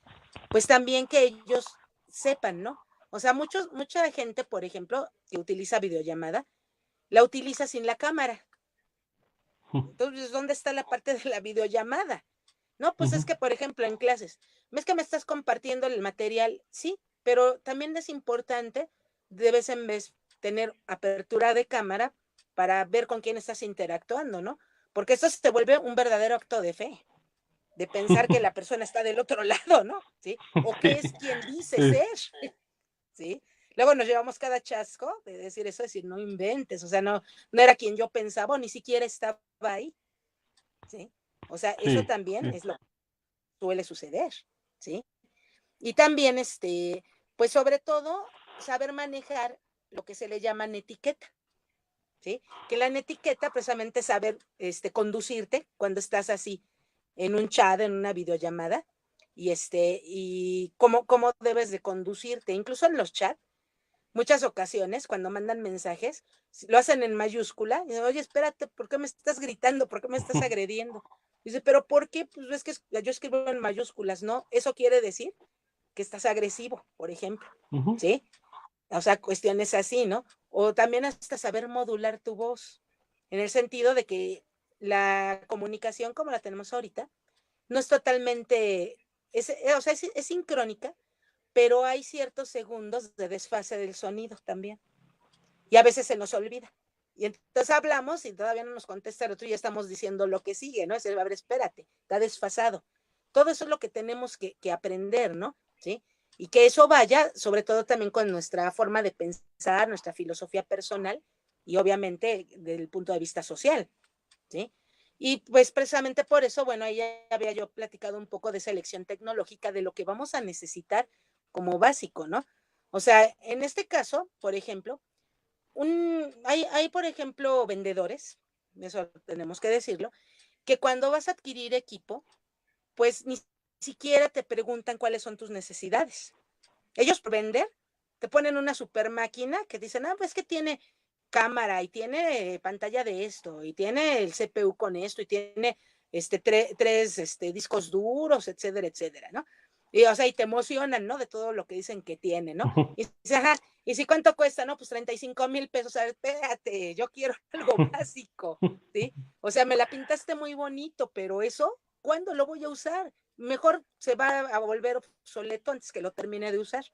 pues también que ellos sepan, ¿no? O sea, mucha gente, por ejemplo, que utiliza videollamada, la utiliza sin la cámara. Entonces, ¿dónde está la parte de la videollamada? No, pues es que, por ejemplo, en clases, ves que me estás compartiendo el material, sí, pero también es importante de vez en vez tener apertura de cámara para ver con quién estás interactuando, ¿no? Porque esto se vuelve un verdadero acto de fe, de pensar que la persona está del otro lado, ¿no? ¿Sí? O Sí, que es quien dice sí, ser, ¿sí? Luego nos llevamos cada chasco de decir eso, decir, no inventes, o sea, no era quien yo pensaba, o ni siquiera estaba ahí, ¿sí? O sea, eso sí, también sí. es lo que suele suceder, ¿sí? Y también, pues sobre todo, saber manejar lo que se le llama etiqueta, ¿sí? Que la etiqueta precisamente es saber conducirte cuando estás así en un chat, en una videollamada, y cómo debes de conducirte, incluso en los chats, muchas ocasiones cuando mandan mensajes, lo hacen en mayúscula, y dicen, oye, espérate, ¿por qué me estás gritando? ¿Por qué me estás agrediendo? Dice, pero ¿por qué? Pues es que yo escribo en mayúsculas, ¿no? Eso quiere decir que estás agresivo, por ejemplo, Ujú. ¿sí? O sea, cuestiones así, ¿no? O también hasta saber modular tu voz, en el sentido de que la comunicación como la tenemos ahorita no es totalmente, o sea, es sincrónica, pero hay ciertos segundos de desfase del sonido también. Y a veces se nos olvida. Y entonces hablamos y todavía no nos contesta el otro y ya estamos diciendo lo que sigue, ¿no? Es el, a ver, espérate, está desfasado. Todo eso es lo que tenemos que aprender, ¿no? ¿Sí? Y que eso vaya, sobre todo también con nuestra forma de pensar, nuestra filosofía personal y obviamente desde el punto de vista social, ¿sí? Y pues precisamente por eso, bueno, ahí ya había yo platicado un poco de esa elección tecnológica, de lo que vamos a necesitar como básico, ¿no? O sea, en este caso, por ejemplo, hay, por ejemplo, vendedores, eso tenemos que decirlo, que cuando vas a adquirir equipo, pues ni siquiera te preguntan cuáles son tus necesidades. Ellos por vender te ponen una super máquina que dicen, ah, pues que tiene cámara y tiene pantalla de esto y tiene el CPU con esto y tiene tres discos duros, etcétera, etcétera, ¿no? Y, o sea, y te emocionan, ¿no? De todo lo que dicen que tiene, ¿no? Y dices, ajá, ¿y si cuánto cuesta? No, pues 35,000 pesos. A ver, espérate, yo quiero algo básico, ¿sí? O sea, me la pintaste muy bonito, pero eso, ¿cuándo lo voy a usar? Mejor se va a volver obsoleto antes que lo termine de usar,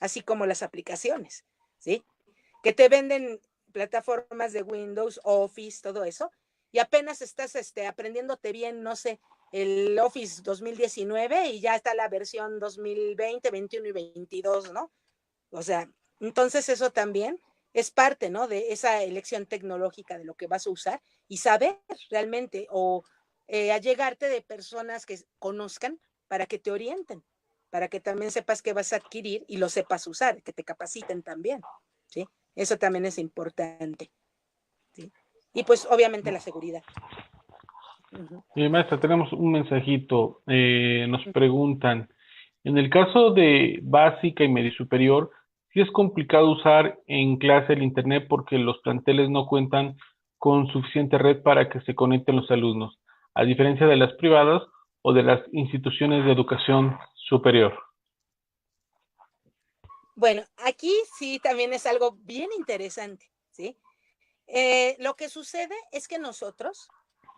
así como las aplicaciones, ¿sí? Que te venden plataformas de Windows, Office, todo eso, y apenas estás aprendiéndote bien, no sé, el Office 2019 y ya está la versión 2020, 21 y 22, ¿no? O sea, entonces eso también es parte, ¿no? De esa elección tecnológica de lo que vas a usar y saber realmente o allegarte de personas que conozcan para que te orienten, para que también sepas qué vas a adquirir y lo sepas usar, que te capaciten también, ¿sí? Eso también es importante, ¿sí? Y pues obviamente la seguridad. Uh-huh. Maestra, tenemos un mensajito. Nos preguntan, en el caso de básica y medio superior, sí es complicado usar en clase el Internet porque los planteles no cuentan con suficiente red para que se conecten los alumnos, a diferencia de las privadas o de las instituciones de educación superior. Bueno, aquí sí también es algo bien interesante, ¿sí? Lo que sucede es que nosotros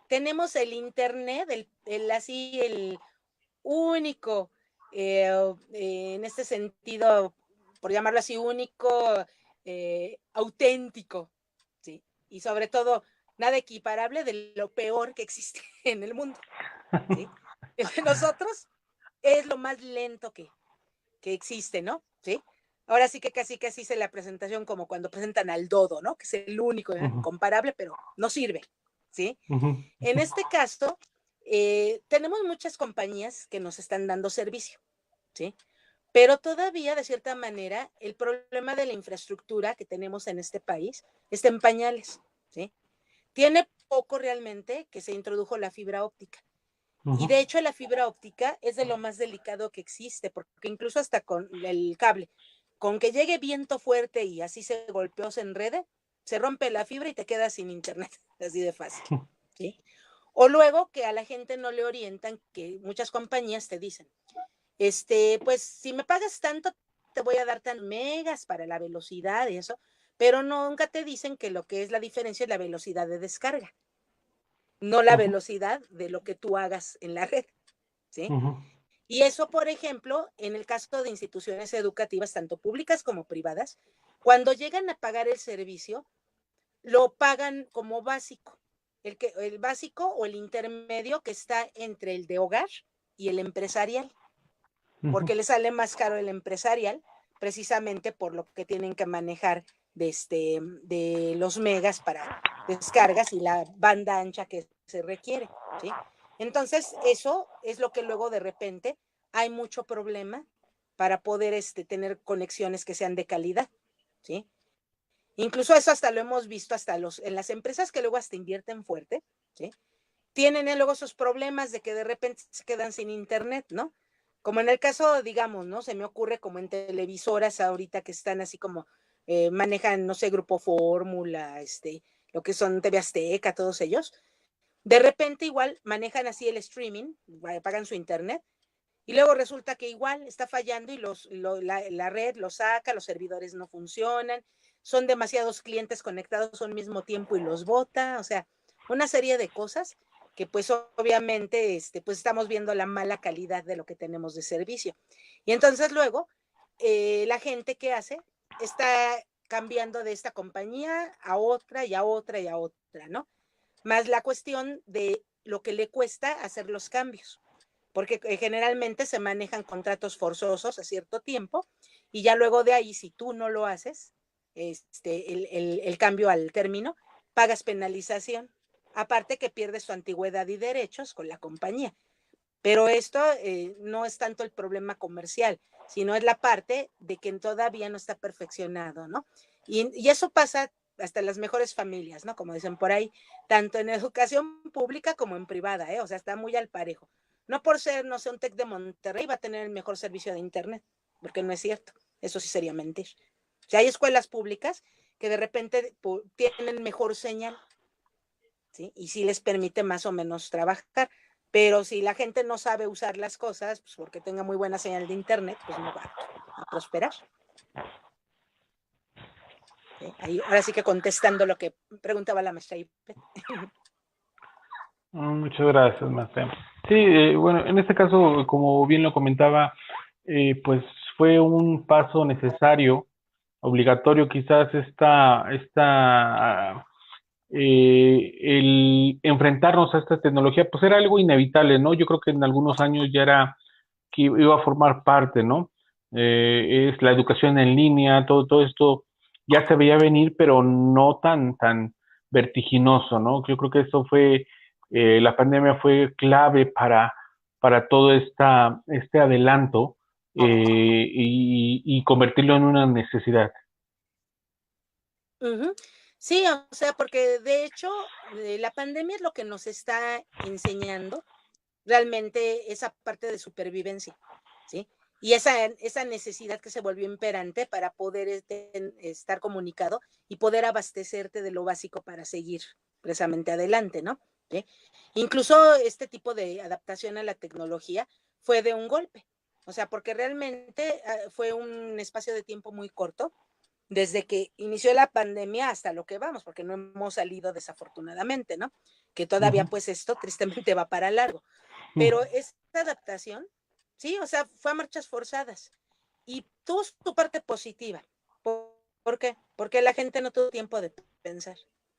tenemos el internet, el único, en este sentido, por llamarlo así, único, auténtico, ¿sí? Y sobre todo, nada equiparable de lo peor que existe en el mundo, ¿sí? El de nosotros es lo más lento que existe, ¿no? ¿Sí? Ahora sí que casi hice la presentación como cuando presentan al dodo, ¿no? Que es el único, Ujú, incomparable, pero no sirve, ¿sí? ujú, En este caso, tenemos muchas compañías que nos están dando servicio, ¿sí? Pero todavía, de cierta manera, el problema de la infraestructura que tenemos en este país está en pañales, ¿sí? Tiene poco realmente que se introdujo la fibra óptica. Y de hecho la fibra óptica es de lo más delicado que existe, porque incluso hasta con el cable, con que llegue viento fuerte y así se golpeó, se enrede, se rompe la fibra y te quedas sin internet, así de fácil, ¿sí? O luego que a la gente no le orientan, que muchas compañías te dicen, pues si me pagas tanto, te voy a dar tan megas para la velocidad y eso, pero nunca te dicen que lo que es la diferencia es la velocidad de descarga, no la velocidad de lo que tú hagas en la red, ¿sí? Y eso, por ejemplo, en el caso de instituciones educativas, tanto públicas como privadas, cuando llegan a pagar el servicio, lo pagan como básico. El básico o el intermedio que está entre el de hogar y el empresarial, porque le sale más caro el empresarial, precisamente por lo que tienen que manejar de los megas para descargas y la banda ancha que se requiere, ¿sí? Entonces, eso es lo que luego de repente hay mucho problema para poder tener conexiones que sean de calidad, ¿sí? Incluso eso hasta lo hemos visto hasta en las empresas que luego hasta invierten fuerte, ¿sí? Tienen luego esos problemas de que de repente se quedan sin internet, ¿no? Como en el caso, digamos, ¿no? Se me ocurre como en televisoras ahorita que están así como manejan, no sé, Grupo Fórmula, lo que son TV Azteca, todos ellos. De repente igual manejan así el streaming, pagan su internet, y luego resulta que igual está fallando y la red lo saca, los servidores no funcionan, son demasiados clientes conectados al mismo tiempo y los bota, o sea, una serie de cosas que pues obviamente pues estamos viendo la mala calidad de lo que tenemos de servicio. Y entonces luego la gente que hace está cambiando de esta compañía a otra y a otra y a otra, ¿no? Más la cuestión de lo que le cuesta hacer los cambios, porque generalmente se manejan contratos forzosos a cierto tiempo y ya luego de ahí, si tú no lo haces, el cambio al término, pagas penalización, aparte que pierdes tu antigüedad y derechos con la compañía. Pero esto no es tanto el problema comercial, sino es la parte de que todavía no está perfeccionado, ¿no? Y eso pasa hasta en las mejores familias, ¿no? Como dicen por ahí, tanto en educación pública como en privada, ¿eh? O sea, está muy al parejo. No por ser, no sé, un TEC de Monterrey va a tener el mejor servicio de internet, porque no es cierto. Eso sí sería mentir. O sea, hay escuelas públicas que de repente tienen mejor señal, ¿sí? Y sí les permite más o menos trabajar. Pero si la gente no sabe usar las cosas, pues porque tenga muy buena señal de internet, pues no va a prosperar. ¿Sí? Ahí, ahora sí que contestando lo que preguntaba la maestra Ipet. Muchas gracias, Marta. Sí, bueno, en este caso, como bien lo comentaba, pues fue un paso necesario, obligatorio quizás el enfrentarnos a esta tecnología, pues era algo inevitable, ¿no? Yo creo que en algunos años ya era que iba a formar parte, ¿no? Es la educación en línea, todo esto ya se veía venir, pero no tan vertiginoso, ¿no? Yo creo que eso fue, la pandemia fue clave para todo este adelanto y convertirlo en una necesidad. Sí, o sea, porque de hecho la pandemia es lo que nos está enseñando realmente esa parte de supervivencia, ¿sí? Y esa necesidad que se volvió imperante para poder estar comunicado y poder abastecerte de lo básico para seguir precisamente adelante, ¿no? ¿Sí? Incluso este tipo de adaptación a la tecnología fue de un golpe, o sea, porque realmente fue un espacio de tiempo muy corto desde que inició la pandemia hasta lo que vamos, porque no hemos salido desafortunadamente, ¿no? Que todavía pues esto tristemente va para largo. Pero esta adaptación, sí, o sea, fue a marchas forzadas y tuvo su parte positiva. ¿Por qué? Porque la gente no tuvo tiempo de pensar,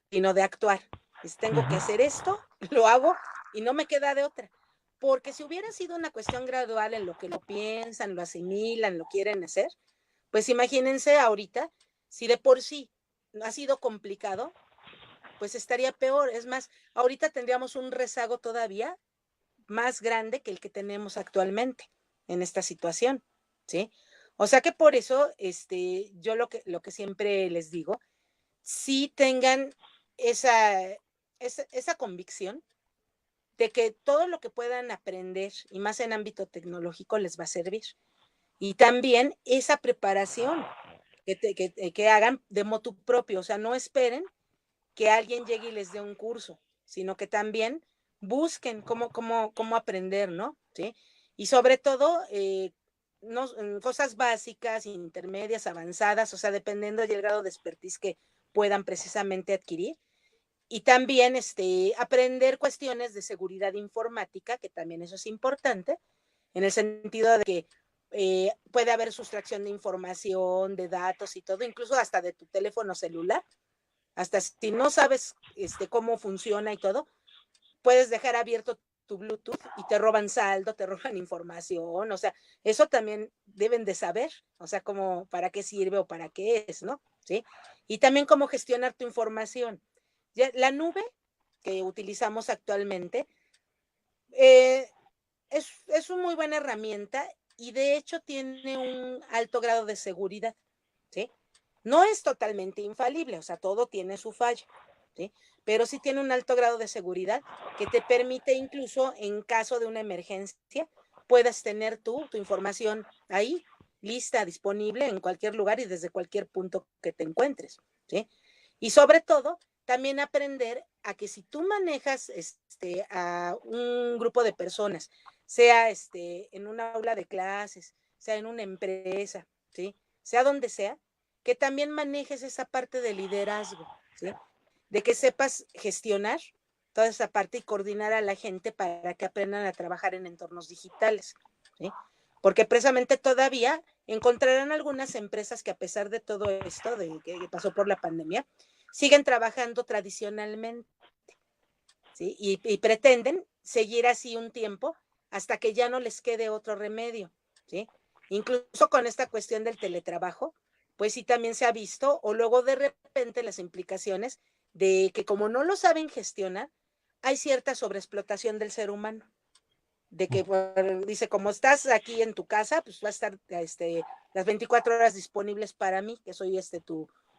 sino de actuar. Tengo que hacer esto, lo hago y no me queda de otra. Porque si hubiera sido una cuestión gradual en lo que lo piensan, lo asimilan, lo quieren hacer, pues imagínense ahorita, si de por sí ha sido complicado, pues estaría peor. Es más, ahorita tendríamos un rezago todavía más grande que el que tenemos actualmente en esta situación, ¿sí? O sea que por eso, yo lo que siempre les digo, sí tengan esa, esa convicción de que todo lo que puedan aprender, y más en ámbito tecnológico, les va a servir. Y también esa preparación que hagan de motu propio, o sea, no esperen que alguien llegue y les dé un curso, sino que también busquen cómo aprender, ¿no? ¿Sí? Y sobre todo, no, cosas básicas, intermedias, avanzadas, o sea, dependiendo del grado de expertise que puedan precisamente adquirir. Y también aprender cuestiones de seguridad informática, que también eso es importante, en el sentido de que puede haber sustracción de información, de datos y todo, incluso hasta de tu teléfono celular. Hasta si no sabes cómo funciona y todo, puedes dejar abierto tu Bluetooth y te roban saldo, te roban información, o sea, eso también deben de saber, o sea, como para qué sirve o para qué es, ¿no? ¿Sí? Y también cómo gestionar tu información. Ya, la nube que utilizamos actualmente es una muy buena herramienta y de hecho tiene un alto grado de seguridad, ¿sí? No es totalmente infalible, o sea, todo tiene su falla, ¿sí? Pero sí tiene un alto grado de seguridad que te permite incluso en caso de una emergencia, puedas tener tu información ahí, lista, disponible en cualquier lugar y desde cualquier punto que te encuentres, ¿sí? Y sobre todo, también aprender a que si tú manejas a un grupo de personas, sea en un aula de clases, sea en una empresa, ¿sí? Sea donde sea, que también manejes esa parte de liderazgo, ¿sí? De que sepas gestionar toda esa parte y coordinar a la gente para que aprendan a trabajar en entornos digitales, ¿sí? Porque precisamente todavía encontrarán algunas empresas que a pesar de todo esto, de que pasó por la pandemia, siguen trabajando tradicionalmente, ¿sí? Y pretenden seguir así un tiempo hasta que ya no les quede otro remedio, ¿sí? Incluso con esta cuestión del teletrabajo, pues sí también se ha visto, o luego de repente las implicaciones de que como no lo saben gestionar, hay cierta sobreexplotación del ser humano, de que bueno, dice, como estás aquí en tu casa, pues va a estar las 24 horas disponibles para mí, que soy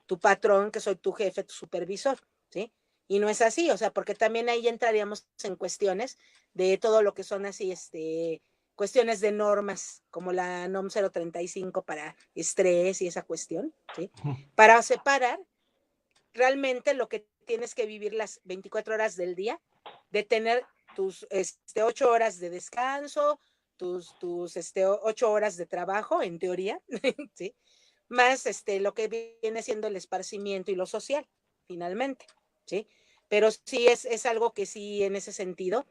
tu patrón, que soy tu jefe, tu supervisor, ¿sí? Y no es así, o sea, porque también ahí entraríamos en cuestiones de todo lo que son así, cuestiones de normas, como la NOM 035 para estrés y esa cuestión, ¿sí? Para separar realmente lo que tienes que vivir las 24 horas del día, de tener tus 8 horas de descanso, tus 8 horas de trabajo, en teoría, ¿sí? Más lo que viene siendo el esparcimiento y lo social, finalmente, ¿sí? Pero sí es algo que sí, en ese sentido,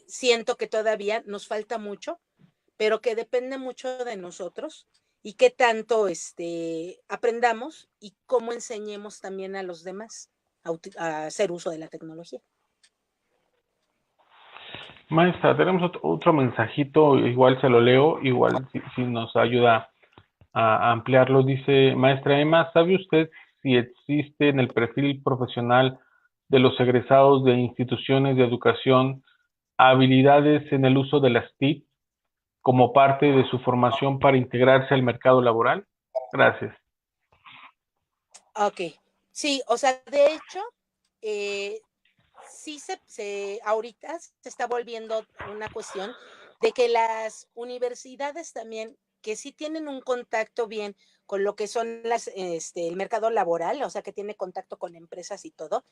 siento que todavía nos falta mucho, pero que depende mucho de nosotros y qué tanto aprendamos y cómo enseñemos también a los demás a hacer uso de la tecnología. Maestra, tenemos otro mensajito, igual se lo leo, igual si nos ayuda a ampliarlo. Dice, maestra Emma, ¿sabe usted si existe en el perfil profesional de los egresados de instituciones de educación habilidades en el uso de las TIC como parte de su formación para integrarse al mercado laboral? Gracias. Ok, sí, o sea, de hecho, sí ahorita se está volviendo una cuestión de que las universidades también, que sí tienen un contacto bien con lo que son el mercado laboral, o sea, que tiene contacto con empresas y todo,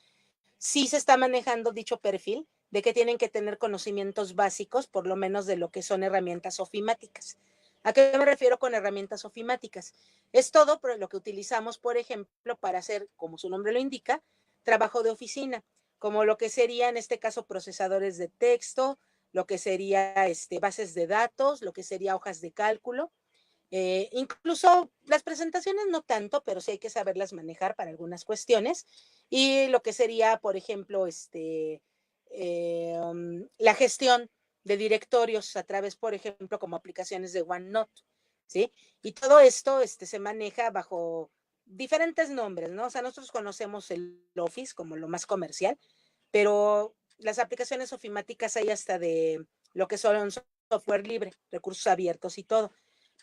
sí se está manejando dicho perfil de que tienen que tener conocimientos básicos, por lo menos de lo que son herramientas ofimáticas. ¿A qué me refiero con herramientas ofimáticas? Es todo lo que utilizamos, por ejemplo, para hacer, como su nombre lo indica, trabajo de oficina, como lo que sería en este caso procesadores de texto, lo que sería bases de datos, lo que sería hojas de cálculo, incluso las presentaciones no tanto, pero sí hay que saberlas manejar para algunas cuestiones. Y lo que sería, por ejemplo, la gestión de directorios a través, por ejemplo, como aplicaciones de OneNote, ¿sí? Y todo esto se maneja bajo diferentes nombres, ¿no? O sea, nosotros conocemos el Office como lo más comercial, pero las aplicaciones ofimáticas hay hasta de lo que son software libre, recursos abiertos y todo.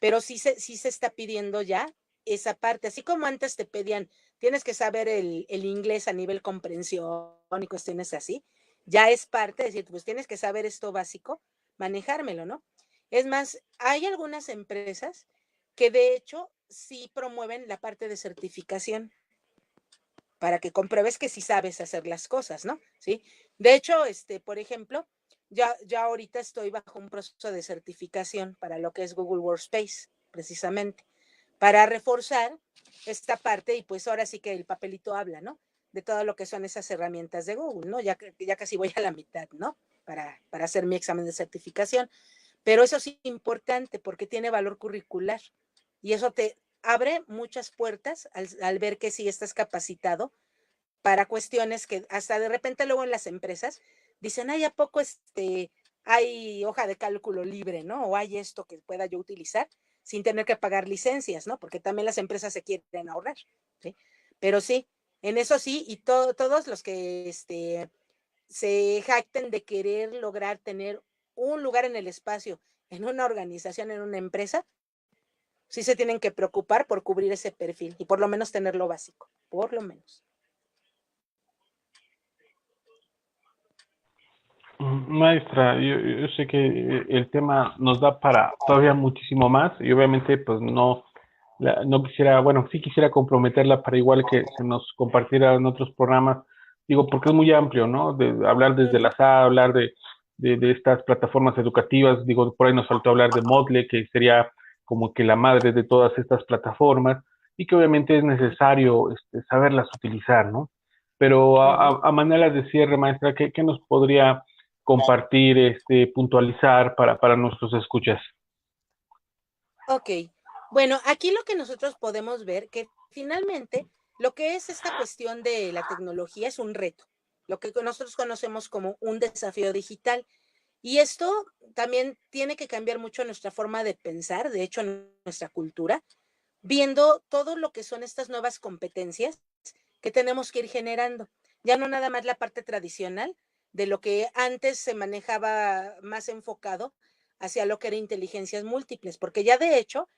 pero sí se está pidiendo ya esa parte, así como antes te pedían, tienes que saber el inglés a nivel comprensión y cuestiones así, ya es parte de decir, pues tienes que saber esto básico, manejármelo, ¿no? Es más, hay algunas empresas que de hecho sí promueven la parte de certificación para que compruebes que sí sabes hacer las cosas, ¿no? Sí. De hecho, por ejemplo, ya ahorita estoy bajo un proceso de certificación para lo que es Google Workspace, precisamente, para reforzar esta parte y pues ahora sí que el papelito habla, ¿no? De todo lo que son esas herramientas de Google, ¿no? Ya casi voy a la mitad, ¿no? Para hacer mi examen de certificación. Pero eso sí es importante porque tiene valor curricular y eso te abre muchas puertas al ver que sí estás capacitado para cuestiones que hasta de repente luego en las empresas dicen, ay, ¿a poco hay hoja de cálculo libre, ¿no? O hay esto que pueda yo utilizar sin tener que pagar licencias, ¿no? Porque también las empresas se quieren ahorrar, ¿sí? Pero sí, en eso sí, y todos los que se jacten de querer lograr tener un lugar en el espacio, en una organización, en una empresa, sí se tienen que preocupar por cubrir ese perfil y por lo menos tener lo básico, por lo menos. Maestra, yo sé que el tema nos da para todavía muchísimo más y obviamente pues no quisiera, bueno, sí quisiera comprometerla para igual que se nos compartiera en otros programas, digo, porque es muy amplio, ¿no? De hablar desde la SAD, hablar de estas plataformas educativas, digo, por ahí nos faltó hablar de Moodle, que sería como que la madre de todas estas plataformas y que obviamente es necesario saberlas utilizar, ¿no? Pero a manera de cierre, maestra, ¿qué nos podría compartir, puntualizar para nuestros escuchas? Ok, bueno, aquí lo que nosotros podemos ver que finalmente lo que es esta cuestión de la tecnología es un reto, lo que nosotros conocemos como un desafío digital. Y esto también tiene que cambiar mucho nuestra forma de pensar, de hecho, nuestra cultura, viendo todo lo que son estas nuevas competencias que tenemos que ir generando. Ya no nada más la parte tradicional de lo que antes se manejaba más enfocado hacia lo que era inteligencias múltiples, porque ya de hecho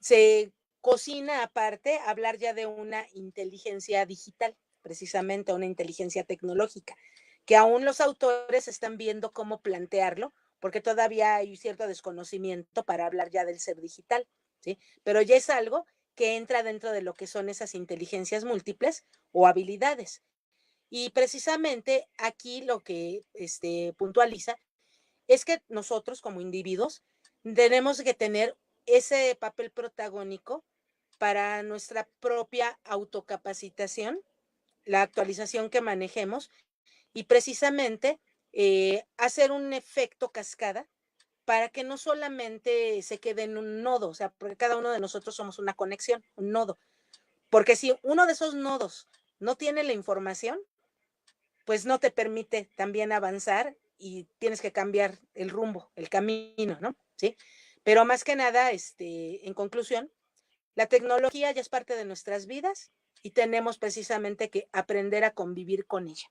se cocina aparte hablar ya de una inteligencia digital, precisamente una inteligencia tecnológica, que aún los autores están viendo cómo plantearlo, porque todavía hay cierto desconocimiento para hablar ya del ser digital, ¿sí? Pero ya es algo que entra dentro de lo que son esas inteligencias múltiples o habilidades. Y precisamente aquí lo que puntualiza es que nosotros como individuos tenemos que tener ese papel protagónico para nuestra propia autocapacitación, la actualización que manejemos y precisamente hacer un efecto cascada para que no solamente se quede en un nodo, o sea, porque cada uno de nosotros somos una conexión, un nodo, porque si uno de esos nodos no tiene la información, pues no te permite también avanzar y tienes que cambiar el rumbo, el camino, ¿no? Sí. Pero más que nada, en conclusión, la tecnología ya es parte de nuestras vidas y tenemos precisamente que aprender a convivir con ella.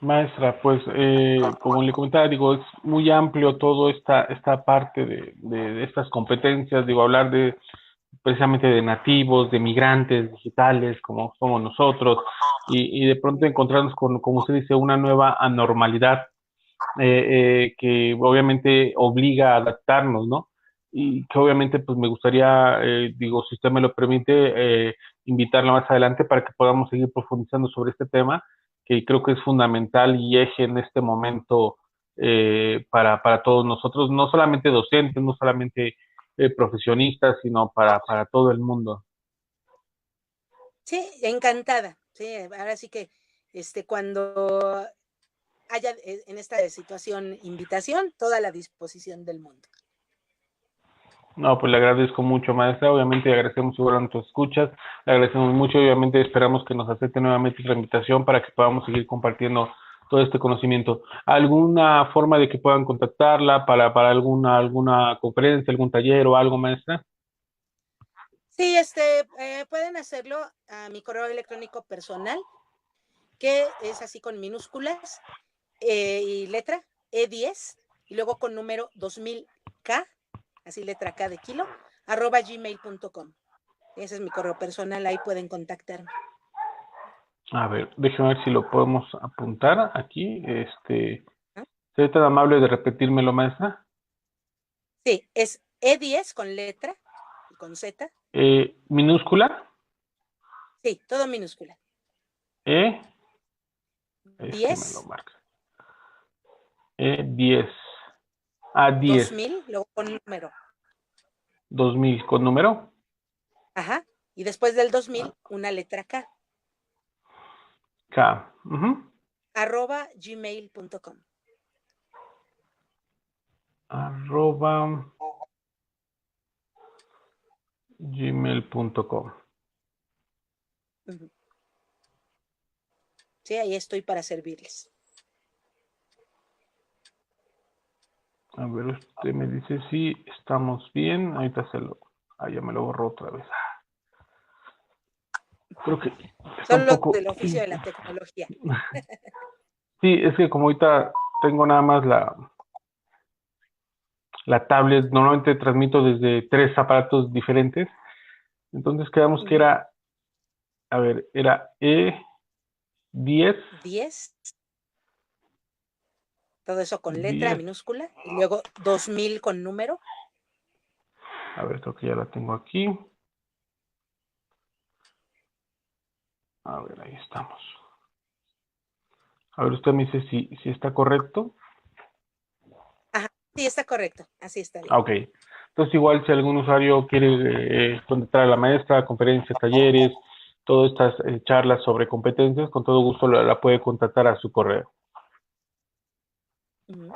Maestra, pues como le comentaba, digo, es muy amplio todo esta parte de estas competencias, digo, hablar de precisamente de nativos, de migrantes digitales, como somos nosotros, y de pronto encontrarnos con, como usted dice, una nueva anormalidad que obviamente obliga a adaptarnos, ¿no? Y que obviamente pues me gustaría, digo, si usted me lo permite, invitarla más adelante para que podamos seguir profundizando sobre este tema, que creo que es fundamental y eje en este momento para todos nosotros, no solamente docentes, no solamente profesionistas, sino para todo el mundo. Sí, encantada. Sí, ahora sí que cuando haya en esta situación invitación, toda la disposición del mundo. No, pues le agradezco mucho, maestra. Obviamente agradecemos igual a nuestros escuchas, le agradecemos mucho y obviamente esperamos que nos acepte nuevamente la invitación para que podamos seguir compartiendo todo este conocimiento. ¿Alguna forma de que puedan contactarla para alguna conferencia, algún taller o algo, maestra? Sí, pueden hacerlo a mi correo electrónico personal, que es así con minúsculas y letra, E10 y luego con número 2000K, así letra K de kilo, @gmail.com. Ese es mi correo personal, ahí pueden contactarme. A ver, déjame ver si lo podemos apuntar aquí. ¿Ah? ¿Sería tan amable de repetírmelo, maestra? Sí, es E10 con letra y con Z. ¿Minúscula? Sí, todo minúscula. E, es que me lo 10, marca. E10. A10. 2000, luego con número. 2000 con número. Ajá. Y después del 2000, una letra K, K. Ujú. @gmail.com. Arroba gmail.com. Ujú. Sí, ahí estoy para servirles. A ver, usted me dice si estamos bien. Ahorita ya me lo borró otra vez. Creo que está un Son los poco. del oficio de la tecnología. Sí, es que como ahorita tengo nada más la tablet, normalmente transmito desde 3 aparatos diferentes. Entonces quedamos que era, a ver, era E10, 10, todo eso con letra 10. minúscula, y luego 2000 con número. A ver, creo que ya la tengo aquí. A ver, ahí estamos. A ver, usted me dice si está correcto. Ajá, sí, está correcto, así está bien. Ah, ok. Entonces, igual si algún usuario quiere contactar a la maestra, conferencias, talleres, todas estas charlas sobre competencias, con todo gusto la puede contactar a su correo. Ujú.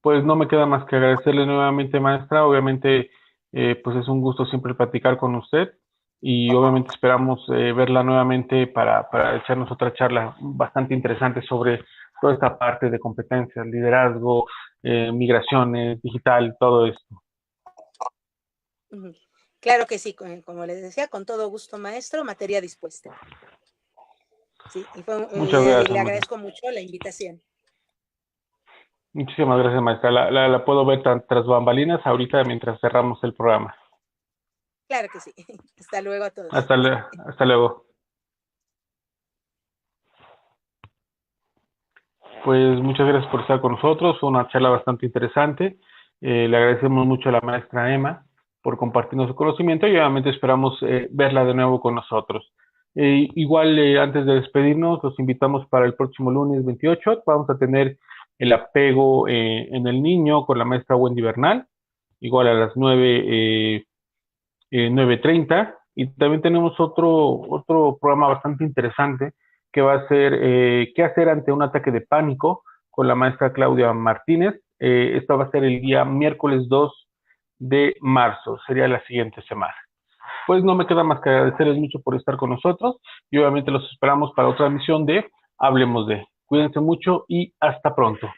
Pues no me queda más que agradecerle nuevamente, maestra. Obviamente, pues es un gusto siempre platicar con usted y obviamente esperamos verla nuevamente para echarnos otra charla bastante interesante sobre toda esta parte de competencias, liderazgo, migraciones, digital, todo esto. Ujú. Claro que sí, como les decía, con todo gusto, maestro, materia dispuesta. Sí, Muchas gracias, le maestra. agradezco mucho la invitación. Muchísimas gracias, maestra. La puedo ver tras bambalinas ahorita mientras cerramos el programa. Claro que sí. Hasta luego a todos. Hasta luego. Pues muchas gracias por estar con nosotros. Fue una charla bastante interesante. Le agradecemos mucho a la maestra Emma por compartirnos su conocimiento y obviamente esperamos verla de nuevo con nosotros. Igual, antes de despedirnos, los invitamos para el próximo lunes 28. Vamos a tener el apego en el niño con la maestra Wendy Bernal, igual a las 9:30. Y también tenemos otro programa bastante interesante que va a ser ¿qué hacer ante un ataque de pánico? Con la maestra Claudia Martínez. Esto va a ser el día miércoles 2 de marzo, sería la siguiente semana. Pues no me queda más que agradecerles mucho por estar con nosotros y obviamente los esperamos para otra emisión de Hablemos de. Cuídense mucho y hasta pronto.